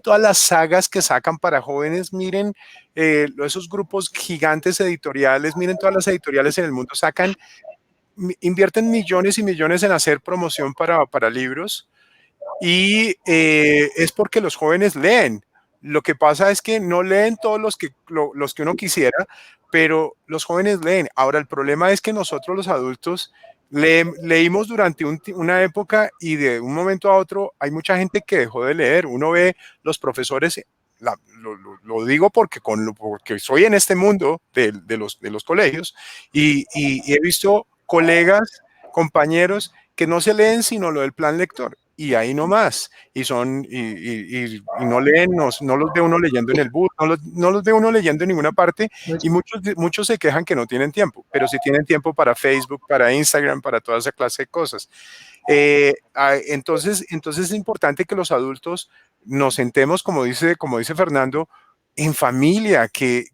B: todas las sagas que sacan para jóvenes, miren esos grupos gigantes editoriales, miren todas las editoriales en el mundo, invierten millones y millones en hacer promoción para libros, y es porque los jóvenes leen. Lo que pasa es que no leen todos los que uno quisiera, pero los jóvenes leen. Ahora, el problema es que nosotros los adultos leímos durante una época, y de un momento a otro hay mucha gente que dejó de leer. Uno ve los profesores, lo digo porque soy en este mundo de los colegios, y he visto colegas, compañeros que no se leen sino lo del plan lector, y ahí no más, y no leen, no los ve uno leyendo en el bus, no los ve uno leyendo en ninguna parte, y muchos se quejan que no tienen tiempo, pero sí tienen tiempo para Facebook, para Instagram, para toda esa clase de cosas. Entonces es importante que los adultos nos sentemos, como dice Fernando, en familia, que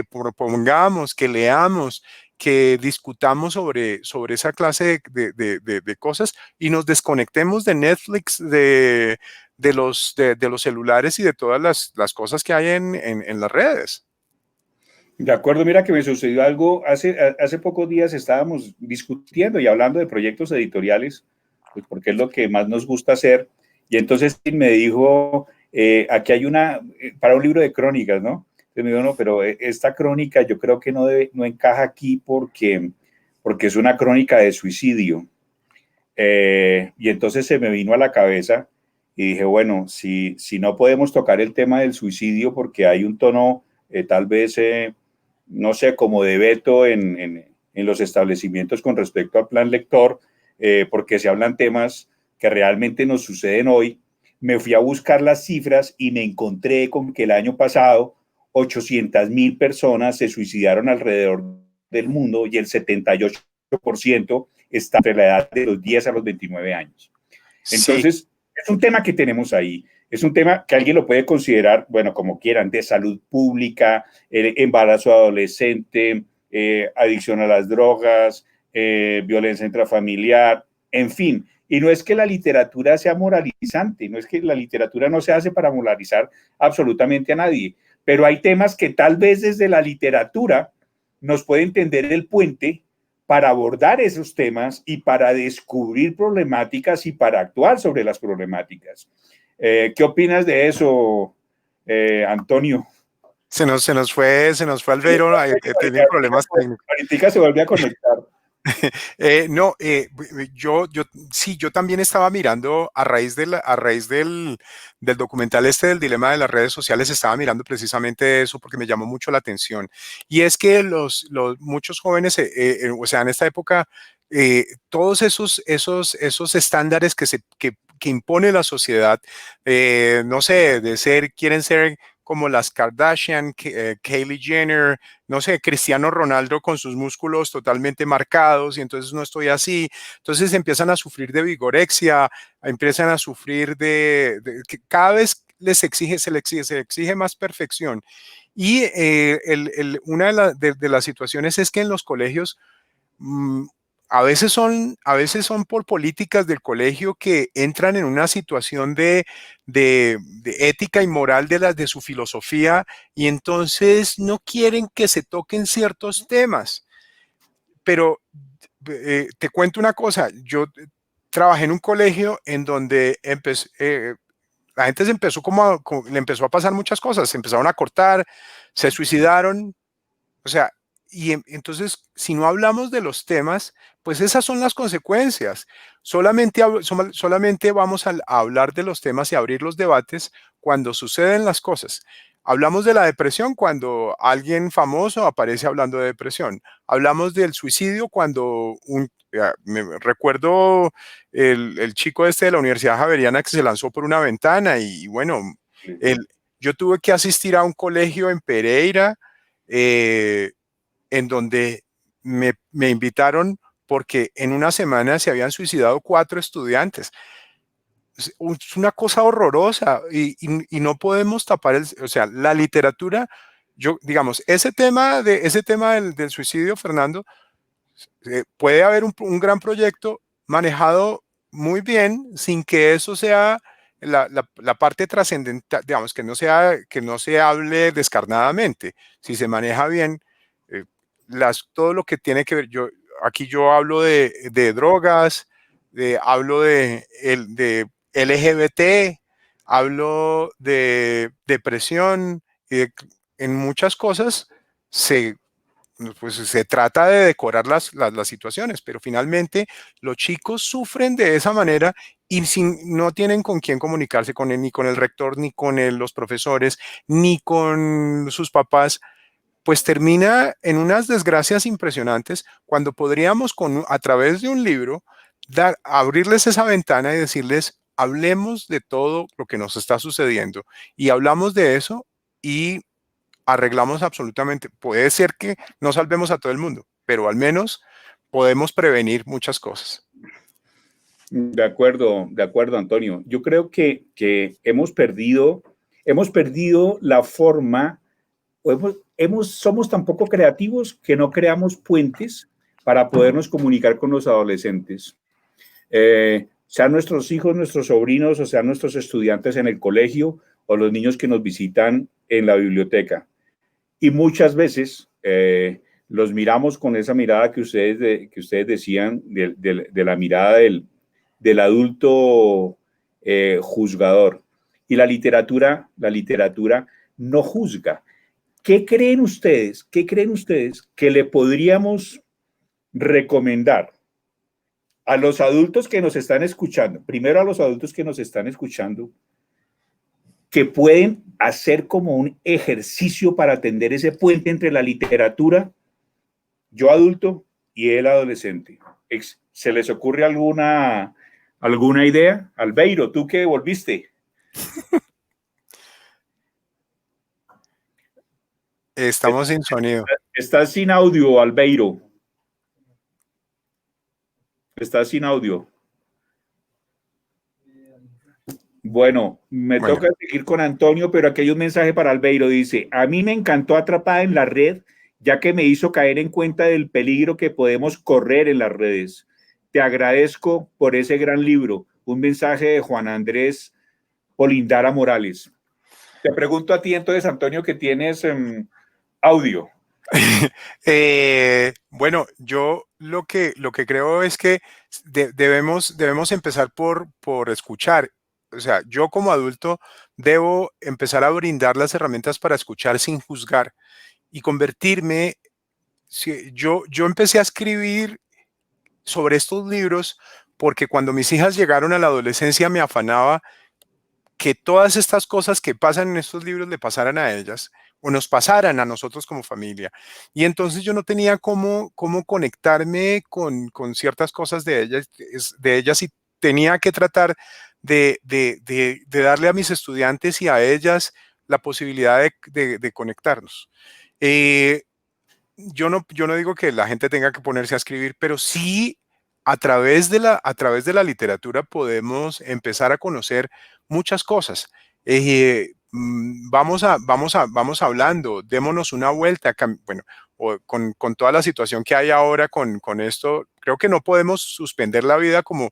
B: propongamos, que leamos, que discutamos sobre esa clase de cosas, y nos desconectemos de Netflix, de los celulares y de todas las cosas que hay en las redes.
A: De acuerdo, mira que me sucedió algo, hace pocos días estábamos discutiendo y hablando de proyectos editoriales, pues porque es lo que más nos gusta hacer, y entonces me dijo, aquí hay para un libro de crónicas, ¿no? Entonces me dijo, no, pero esta crónica yo creo que no encaja aquí porque es una crónica de suicidio. Y entonces se me vino a la cabeza y dije, bueno, si no podemos tocar el tema del suicidio porque hay un tono tal vez, no sé, como de veto en los establecimientos con respecto al plan lector, porque se hablan temas que realmente nos suceden hoy, me fui a buscar las cifras y me encontré con que el año pasado 800,000 personas se suicidaron alrededor del mundo, y el 78% está entre la edad de los 10 a los 29 años. Entonces, sí, es un tema que tenemos ahí. Es un tema que alguien lo puede considerar, bueno, como quieran, de salud pública, embarazo adolescente, adicción a las drogas, violencia intrafamiliar, en fin. Y no es que la literatura sea moralizante, no es que la literatura no se hace para moralizar absolutamente a nadie, pero hay temas que tal vez desde la literatura nos pueden tender el puente para abordar esos temas y para descubrir problemáticas y para actuar sobre las problemáticas. ¿Qué opinas de eso, Antonio?
B: Se nos fue Albeiro, tiene problemas técnicos.
A: Ahorita se vuelve a conectar.
B: Yo también estaba mirando a raíz del documental del dilema de las redes sociales, estaba mirando precisamente eso porque me llamó mucho la atención, y es que muchos jóvenes, o sea, en esta época, todos esos estándares que impone la sociedad, no sé, quieren ser como las Kardashian, Kylie Jenner, no sé, Cristiano Ronaldo con sus músculos totalmente marcados, y entonces no estoy así. Entonces empiezan a sufrir de vigorexia, empiezan a sufrir que cada vez se les exige más perfección. Y una de las situaciones es que en los colegios, a veces son por políticas del colegio que entran en una situación de ética y moral de su filosofía, y entonces no quieren que se toquen ciertos temas. Pero te cuento una cosa, yo trabajé en un colegio en donde la gente le empezó a pasar muchas cosas, se empezaron a cortar, se suicidaron, o sea, y entonces, si no hablamos de los temas, pues esas son las consecuencias. Solamente vamos a hablar de los temas y abrir los debates cuando suceden las cosas. Hablamos de la depresión cuando alguien famoso aparece hablando de depresión. Hablamos del suicidio cuando me recuerdo el chico de la Universidad Javeriana que se lanzó por una ventana, y bueno, yo tuve que asistir a un colegio en Pereira, en donde me invitaron porque en una semana se habían suicidado 4 estudiantes. Es una cosa horrorosa, y no podemos tapar o sea, la literatura digamos, ese tema del suicidio, Fernando, puede haber un gran proyecto manejado muy bien sin que eso sea la parte trascendental, digamos, que no se hable descarnadamente. Si se maneja bien, eh, todo lo que tiene que ver, aquí yo hablo de drogas, hablo de LGBT, hablo de depresión, en muchas cosas se pues se trata de decorar las situaciones, pero finalmente los chicos sufren de esa manera y no tienen con quién comunicarse ni con el rector, ni con los profesores, ni con sus papás, pues termina en unas desgracias impresionantes cuando podríamos a través de un libro abrirles esa ventana y decirles, hablemos de todo lo que nos está sucediendo y hablamos de eso y arreglamos absolutamente. Puede ser que no salvemos a todo el mundo, pero al menos podemos prevenir muchas cosas.
A: De acuerdo, Antonio. Yo creo que hemos perdido la forma, somos tan poco creativos que no creamos puentes para podernos comunicar con los adolescentes. Sean nuestros hijos, nuestros sobrinos, o sean nuestros estudiantes en el colegio, o los niños que nos visitan en la biblioteca. Y muchas veces los miramos con esa mirada que ustedes decían, de la mirada del adulto juzgador. Y la literatura no juzga. ¿Qué creen ustedes que le podríamos recomendar a los adultos que nos están escuchando? Primero a los adultos que nos están escuchando, que pueden hacer como un ejercicio para atender ese puente entre la literatura, yo adulto, y el adolescente. ¿Se les ocurre alguna idea? Albeiro, tú que volviste.
B: Estamos sin sonido.
A: Estás sin audio, Albeiro. Estás sin audio. Bueno, toca seguir con Antonio, pero aquí hay un mensaje para Albeiro. Dice, a mí me encantó Atrapada en la Red, ya que me hizo caer en cuenta del peligro que podemos correr en las redes. Te agradezco por ese gran libro. Un mensaje de Juan Andrés Polindara Morales. Te pregunto a ti entonces, Antonio, que tienes audio.
B: Bueno, yo lo que creo es que debemos empezar por escuchar. O sea, yo como adulto debo empezar a brindar las herramientas para escuchar sin juzgar y convertirme. Yo empecé a escribir sobre estos libros porque cuando mis hijas llegaron a la adolescencia me afanaba que todas estas cosas que pasan en estos libros le pasaran a ellas o nos pasaran a nosotros como familia. Y entonces yo no tenía cómo conectarme con ciertas cosas de ellas y tenía que tratar de darle a mis estudiantes y a ellas la posibilidad de conectarnos. Yo no digo que la gente tenga que ponerse a escribir, pero sí a través de la literatura podemos empezar a conocer muchas cosas. Vamos hablando, démonos una vuelta. Bueno, con toda la situación que hay ahora con esto, creo que no podemos suspender la vida como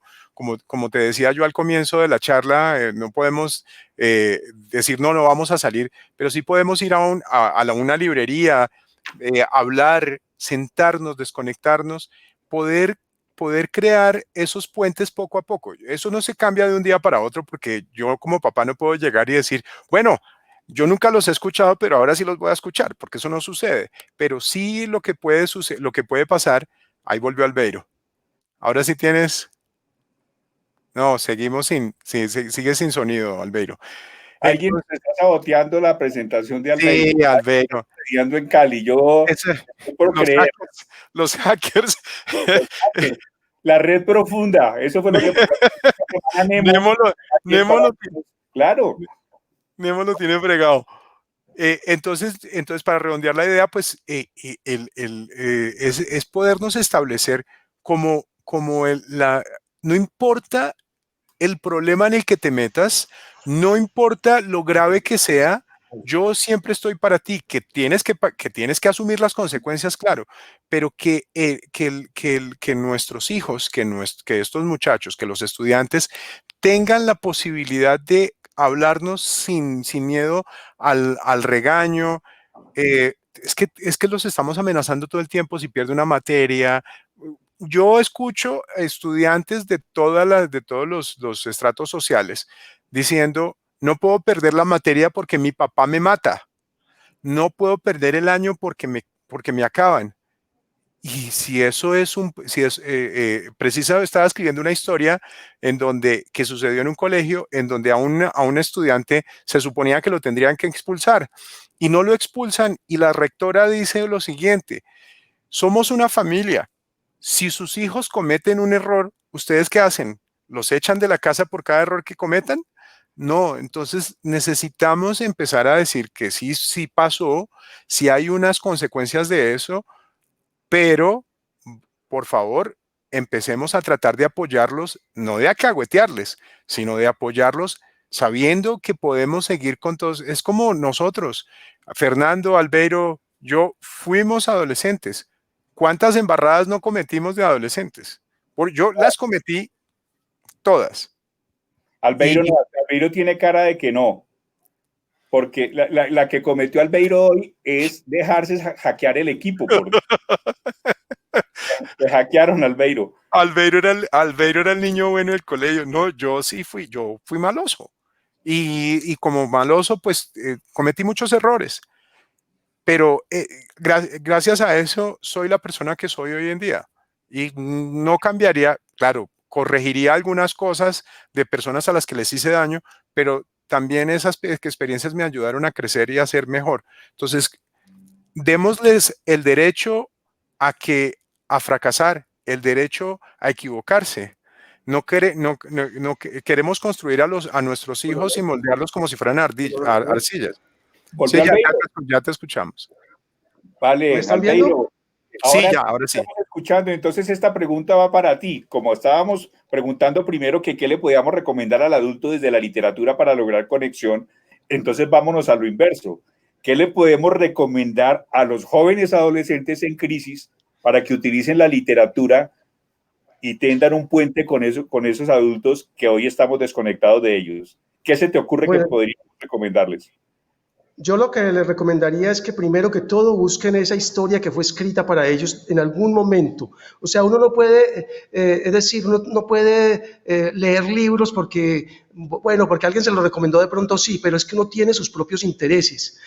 B: te decía yo al comienzo de la charla, no podemos decir no vamos a salir, pero sí podemos ir a una librería, hablar, sentarnos, desconectarnos, poder crear esos puentes poco a poco. Eso no se cambia de un día para otro porque yo como papá no puedo llegar y decir, bueno, yo nunca los he escuchado, pero ahora sí los voy a escuchar, porque eso no sucede. Pero sí lo que puede pasar, ahí volvió Albeiro. Ahora sí tienes. No, seguimos sigue sin sonido, Albeiro.
A: Alguien nos está saboteando la presentación de Albeiro.
B: Sí, Albeiro.
A: Estudiando en Cali. Yo no puedo creer.
B: Los hackers.
A: La red profunda. Eso fue lo que
B: Nemo
A: claro.
B: Nemo lo tiene fregado. Entonces, para redondear la idea, pues es podernos establecer como no importa el problema en el que te metas, no importa lo grave que sea, yo siempre estoy para ti, que tienes que asumir las consecuencias, claro, pero que nuestros hijos, que estos muchachos, que los estudiantes tengan la posibilidad de hablarnos sin miedo al regaño. Es que los estamos amenazando todo el tiempo si pierde una materia. Yo escucho estudiantes de todos los estratos sociales diciendo, no puedo perder la materia porque mi papá me mata, no puedo perder el año porque me acaban. Y si eso es precisamente estaba escribiendo una historia que sucedió en un colegio en donde a un estudiante se suponía que lo tendrían que expulsar y no lo expulsan, y la rectora dice lo siguiente: somos una familia. Si sus hijos cometen un error, ¿ustedes qué hacen? ¿Los echan de la casa por cada error que cometan? No, entonces necesitamos empezar a decir que sí, sí pasó, sí hay unas consecuencias de eso, pero por favor, empecemos a tratar de apoyarlos, no de acahuetearles, sino de apoyarlos sabiendo que podemos seguir con todos. Es como nosotros, Fernando, Albeiro, yo fuimos adolescentes. ¿Cuántas embarradas no cometimos de adolescentes? Yo las cometí todas.
A: Albeiro, no, Albeiro tiene cara de que no, porque la que cometió Albeiro hoy es dejarse hackear el equipo. Le hackearon a Albeiro.
B: Albeiro era el niño bueno del colegio. No, yo fui maloso. Y como maloso, pues cometí muchos errores. Pero gracias a eso soy la persona que soy hoy en día. Y no cambiaría, claro, corregiría algunas cosas de personas a las que les hice daño, pero también esas experiencias me ayudaron a crecer y a ser mejor. Entonces, démosles el derecho a fracasar, el derecho a equivocarse. No queremos construir a nuestros hijos y moldearlos como si fueran arcillas. Sí, ya te escuchamos.
A: Vale,
C: ¿Me están viendo?
A: Ahora sí. Estamos escuchando. Entonces esta pregunta va para ti. Como estábamos preguntando primero que qué le podíamos recomendar al adulto desde la literatura para lograr conexión, entonces vámonos a lo inverso. ¿Qué le podemos recomendar a los jóvenes adolescentes en crisis para que utilicen la literatura y tendan un puente con esos adultos que hoy estamos desconectados de ellos? ¿Qué se te ocurre que podríamos recomendarles?
C: Yo lo que les recomendaría es que primero que todo busquen esa historia que fue escrita para ellos en algún momento. O sea, uno no puede, es decir, uno no puede leer libros porque alguien se lo recomendó de pronto, sí, pero es que uno tiene sus propios intereses.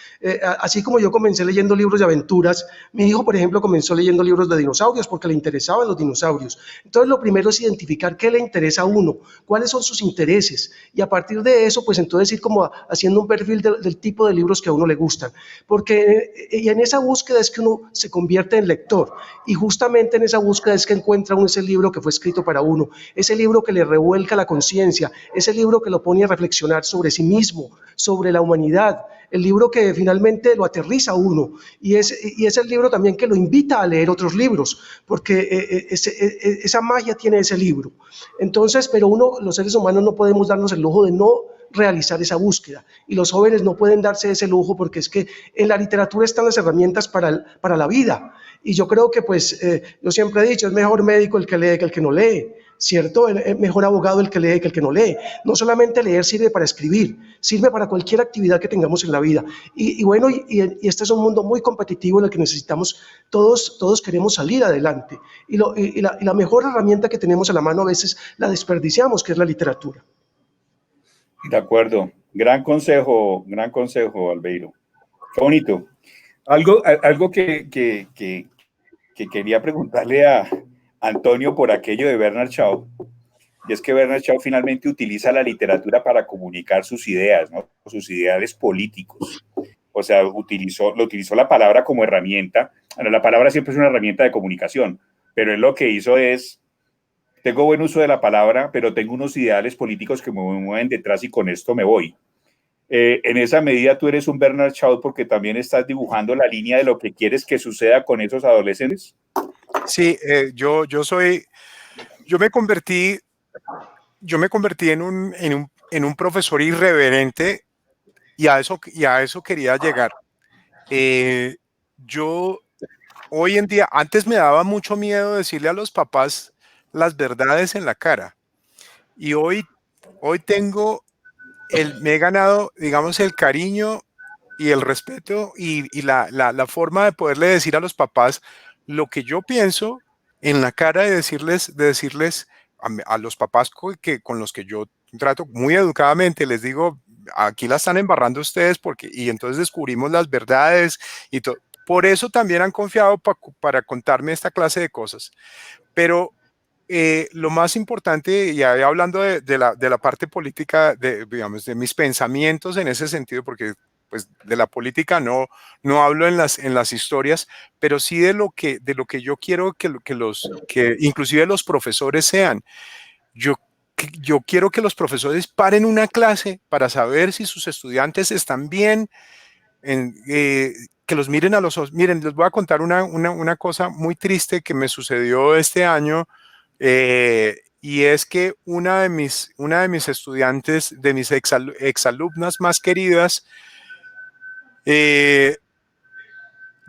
C: Así como yo comencé leyendo libros de aventuras, mi hijo, por ejemplo, comenzó leyendo libros de dinosaurios porque le interesaban los dinosaurios. Entonces, lo primero es identificar qué le interesa a uno, cuáles son sus intereses, y a partir de eso, pues entonces ir como haciendo un perfil del tipo de libros que a uno le gustan, porque y en esa búsqueda es que uno se convierte en lector, y justamente en esa búsqueda es que encuentra uno ese libro que fue escrito para uno, ese libro que le revuelca la conciencia, ese libro que lo pone a reflexionar sobre sí mismo, sobre la humanidad, el libro que finalmente lo aterriza a uno, y es el libro también que lo invita a leer otros libros, porque esa magia tiene ese libro. Entonces, pero los seres humanos no podemos darnos el lujo de no realizar esa búsqueda, y los jóvenes no pueden darse ese lujo porque es que en la literatura están las herramientas para la vida, y yo creo que pues yo siempre he dicho, es mejor médico el que lee que el que no lee, ¿cierto? Es mejor abogado el que lee que el que no lee. No solamente leer sirve para escribir, sirve para cualquier actividad que tengamos en la vida, y bueno, y este es un mundo muy competitivo en el que necesitamos, todos queremos salir adelante, y la mejor herramienta que tenemos a la mano a veces la desperdiciamos, que es la literatura.
A: De acuerdo. Gran consejo, Albeiro. Qué bonito. Algo que quería preguntarle a Antonio por aquello de Bernard Shaw, y es que Bernard Shaw finalmente utiliza la literatura para comunicar sus ideas, ¿no? Sus ideales políticos. O sea, utilizó la palabra como herramienta. Bueno, la palabra siempre es una herramienta de comunicación, pero él lo que hizo es: tengo buen uso de la palabra, pero tengo unos ideales políticos que me mueven detrás y con esto me voy. En esa medida tú eres un Bernard Shaw porque también estás dibujando la línea de lo que quieres que suceda con esos adolescentes.
B: Sí, yo me convertí en un profesor irreverente y a eso quería llegar. Yo hoy en día, antes me daba mucho miedo decirle a los papás las verdades en la cara, y hoy me he ganado, digamos, el cariño y el respeto y la forma de poderle decir a los papás lo que yo pienso en la cara, de decirles a los papás con los que yo trato muy educadamente, les digo, aquí la están embarrando ustedes, y entonces descubrimos las verdades y todo. Por eso también han confiado para contarme esta clase de cosas. Pero lo más importante, y ahí hablando de la parte política, digamos, de mis pensamientos en ese sentido, porque pues de la política no hablo en las historias, pero sí de lo que yo quiero que inclusive los profesores sean. Yo quiero que los profesores paren una clase para saber si sus estudiantes están bien, que los miren a los ojos. Miren, les voy a contar una cosa muy triste que me sucedió este año, y es que una de mis estudiantes, de mis exalumnas más queridas,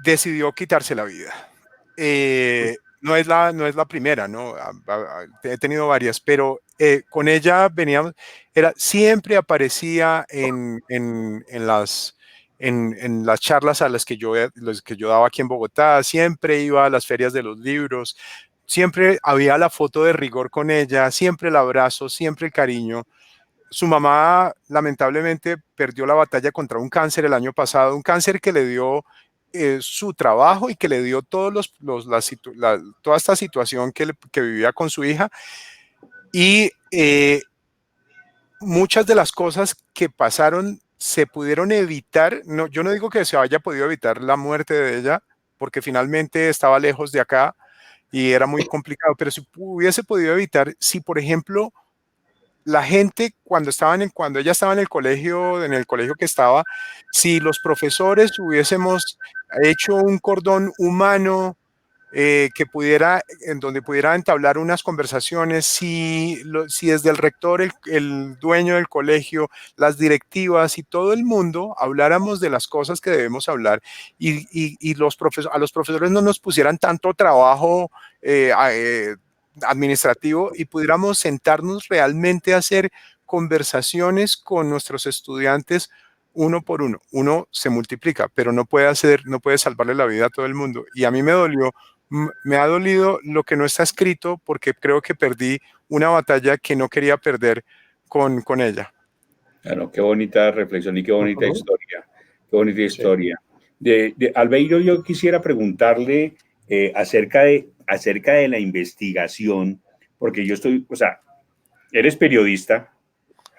B: decidió quitarse la vida. No es la primera, ¿no? He tenido varias, pero con ella veníamos, siempre aparecía en las charlas a las que yo daba aquí en Bogotá, siempre iba a las ferias de los libros, siempre había la foto de rigor con ella, siempre el abrazo, siempre el cariño. Su mamá lamentablemente perdió la batalla contra un cáncer el año pasado, un cáncer que le dio su trabajo y que le dio toda esta situación que vivía con su hija, y muchas de las cosas que pasaron se pudieron evitar. No, yo no digo que se haya podido evitar la muerte de ella, porque finalmente estaba lejos de acá y era muy complicado, pero si hubiese podido evitar, si por ejemplo la gente cuando ella estaba en el colegio que estaba, si los profesores hubiésemos hecho un cordón humano en donde pudiera entablar unas conversaciones, si desde el rector, el dueño del colegio, las directivas y todo el mundo habláramos de las cosas que debemos hablar, y a los profesores no nos pusieran tanto trabajo administrativo, y pudiéramos sentarnos realmente a hacer conversaciones con nuestros estudiantes uno por uno. Uno se multiplica, pero no puede salvarle la vida a todo el mundo. Y a mí me ha dolido lo que no está escrito, porque creo que perdí una batalla que no quería perder con ella.
A: Claro, qué bonita reflexión y qué bonita historia. Qué bonita historia. Albeiro, yo quisiera preguntarle acerca de la investigación, porque yo eres periodista,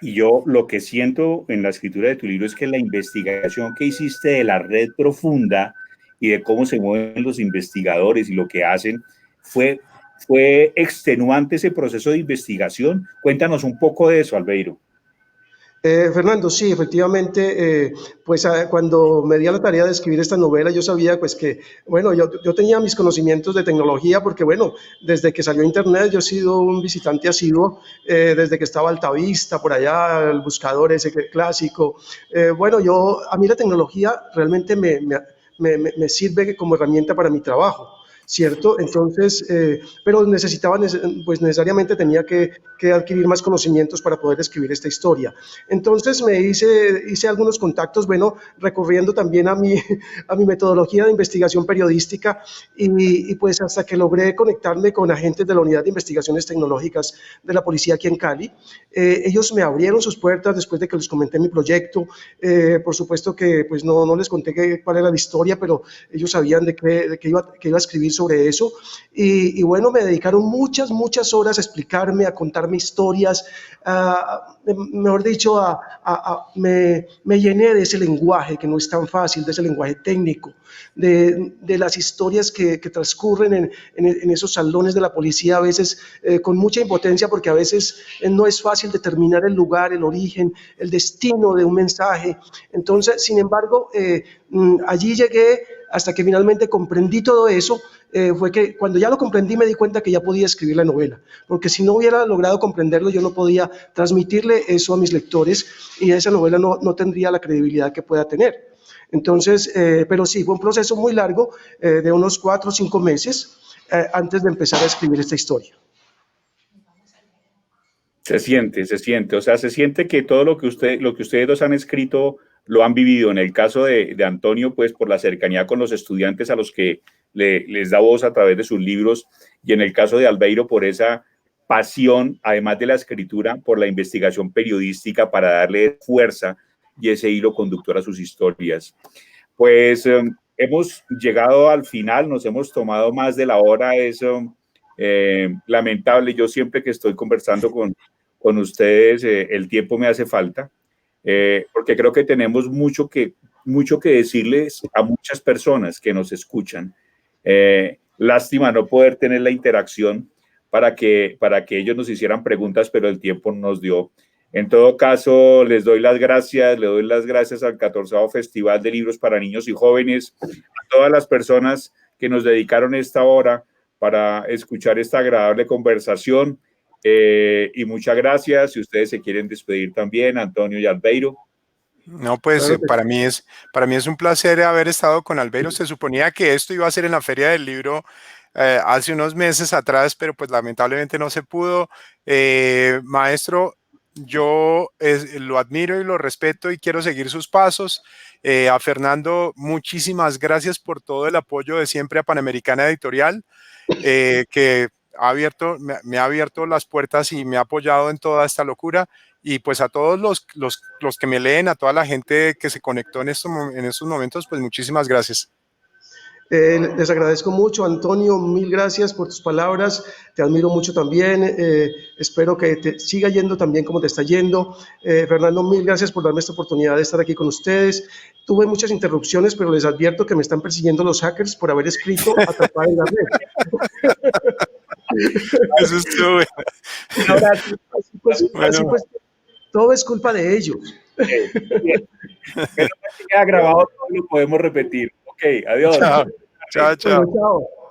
A: y yo lo que siento en la escritura de tu libro es que la investigación que hiciste de la red profunda y de cómo se mueven los investigadores y lo que hacen, fue extenuante ese proceso de investigación. Cuéntanos un poco de eso, Albeiro.
C: Fernando, sí, efectivamente, cuando me di a la tarea de escribir esta novela, yo sabía pues que, bueno, yo tenía mis conocimientos de tecnología, porque bueno, desde que salió Internet yo he sido un visitante asiduo, desde que estaba Altavista, por allá, el buscador ese clásico. Bueno, a mí la tecnología realmente me sirve como herramienta para mi trabajo, ¿cierto? Entonces, pero pues necesariamente tenía que adquirir más conocimientos para poder escribir esta historia. Entonces hice algunos contactos, bueno, recorriendo también a mi metodología de investigación periodística, y pues hasta que logré conectarme con agentes de la Unidad de Investigaciones Tecnológicas de la Policía aquí en Cali. Ellos me abrieron sus puertas después de que les comenté mi proyecto. Por supuesto que pues no les conté cuál era la historia, pero ellos sabían de qué iba a escribir sobre eso, y bueno, me dedicaron muchas horas a explicarme, a contarme historias, mejor dicho, me llené de ese lenguaje que no es tan fácil, de ese lenguaje técnico, de las historias que transcurren en esos salones de la policía, a veces con mucha impotencia, porque a veces no es fácil determinar el lugar, el origen, el destino de un mensaje. Entonces, sin embargo, allí llegué hasta que finalmente comprendí todo eso, fue que cuando ya lo comprendí me di cuenta que ya podía escribir la novela, porque si no hubiera logrado comprenderlo yo no podía transmitirle eso a mis lectores y esa novela no tendría la credibilidad que pueda tener. Entonces, pero sí, fue un proceso muy largo, de unos 4 o 5 meses, antes de empezar a escribir esta historia.
A: Se siente, o sea, se siente que todo lo que ustedes dos han escrito lo han vivido. En el caso de Antonio, pues por la cercanía con los estudiantes a los que les da voz a través de sus libros, y en el caso de Albeiro, por esa pasión, además de la escritura, por la investigación periodística para darle fuerza y ese hilo conductor a sus historias. Pues hemos llegado al final, nos hemos tomado más de la hora, es lamentable. Yo siempre que estoy conversando con ustedes, el tiempo me hace falta, porque creo que tenemos mucho que decirles a muchas personas que nos escuchan. Lástima no poder tener la interacción para que ellos nos hicieran preguntas, pero el tiempo nos dio. En todo caso, les doy las gracias, le doy las gracias al 14º Festival de Libros para Niños y Jóvenes, a todas las personas que nos dedicaron esta hora para escuchar esta agradable conversación, y muchas gracias. Si ustedes se quieren despedir también, Antonio y Albeiro.
B: No, pues
C: Claro que
B: para mí es un placer haber estado con Albeiro. Se suponía que esto iba a ser en la Feria del Libro hace unos meses atrás, pero pues lamentablemente no se pudo. Maestro, yo lo admiro y lo respeto y quiero seguir sus pasos. A Fernando, muchísimas gracias por todo el apoyo de siempre a Panamericana Editorial, que me ha abierto las puertas y me ha apoyado en toda esta locura. Y pues a todos los que me leen, a toda la gente que se conectó en estos momentos, pues muchísimas gracias.
C: Les agradezco mucho, Antonio, mil gracias por tus palabras, te admiro mucho también, espero que te siga yendo también como te está yendo. Fernando, mil gracias por darme esta oportunidad de estar aquí con ustedes. Tuve muchas interrupciones, pero les advierto que me están persiguiendo los hackers por haber escrito Atrapado en la red.
B: Eso estuvo bueno.
C: Así pues, todo es culpa de ellos.
A: Pero queda grabado, todo lo podemos repetir. Ok, adiós.
B: Chao.
C: Bueno, chao.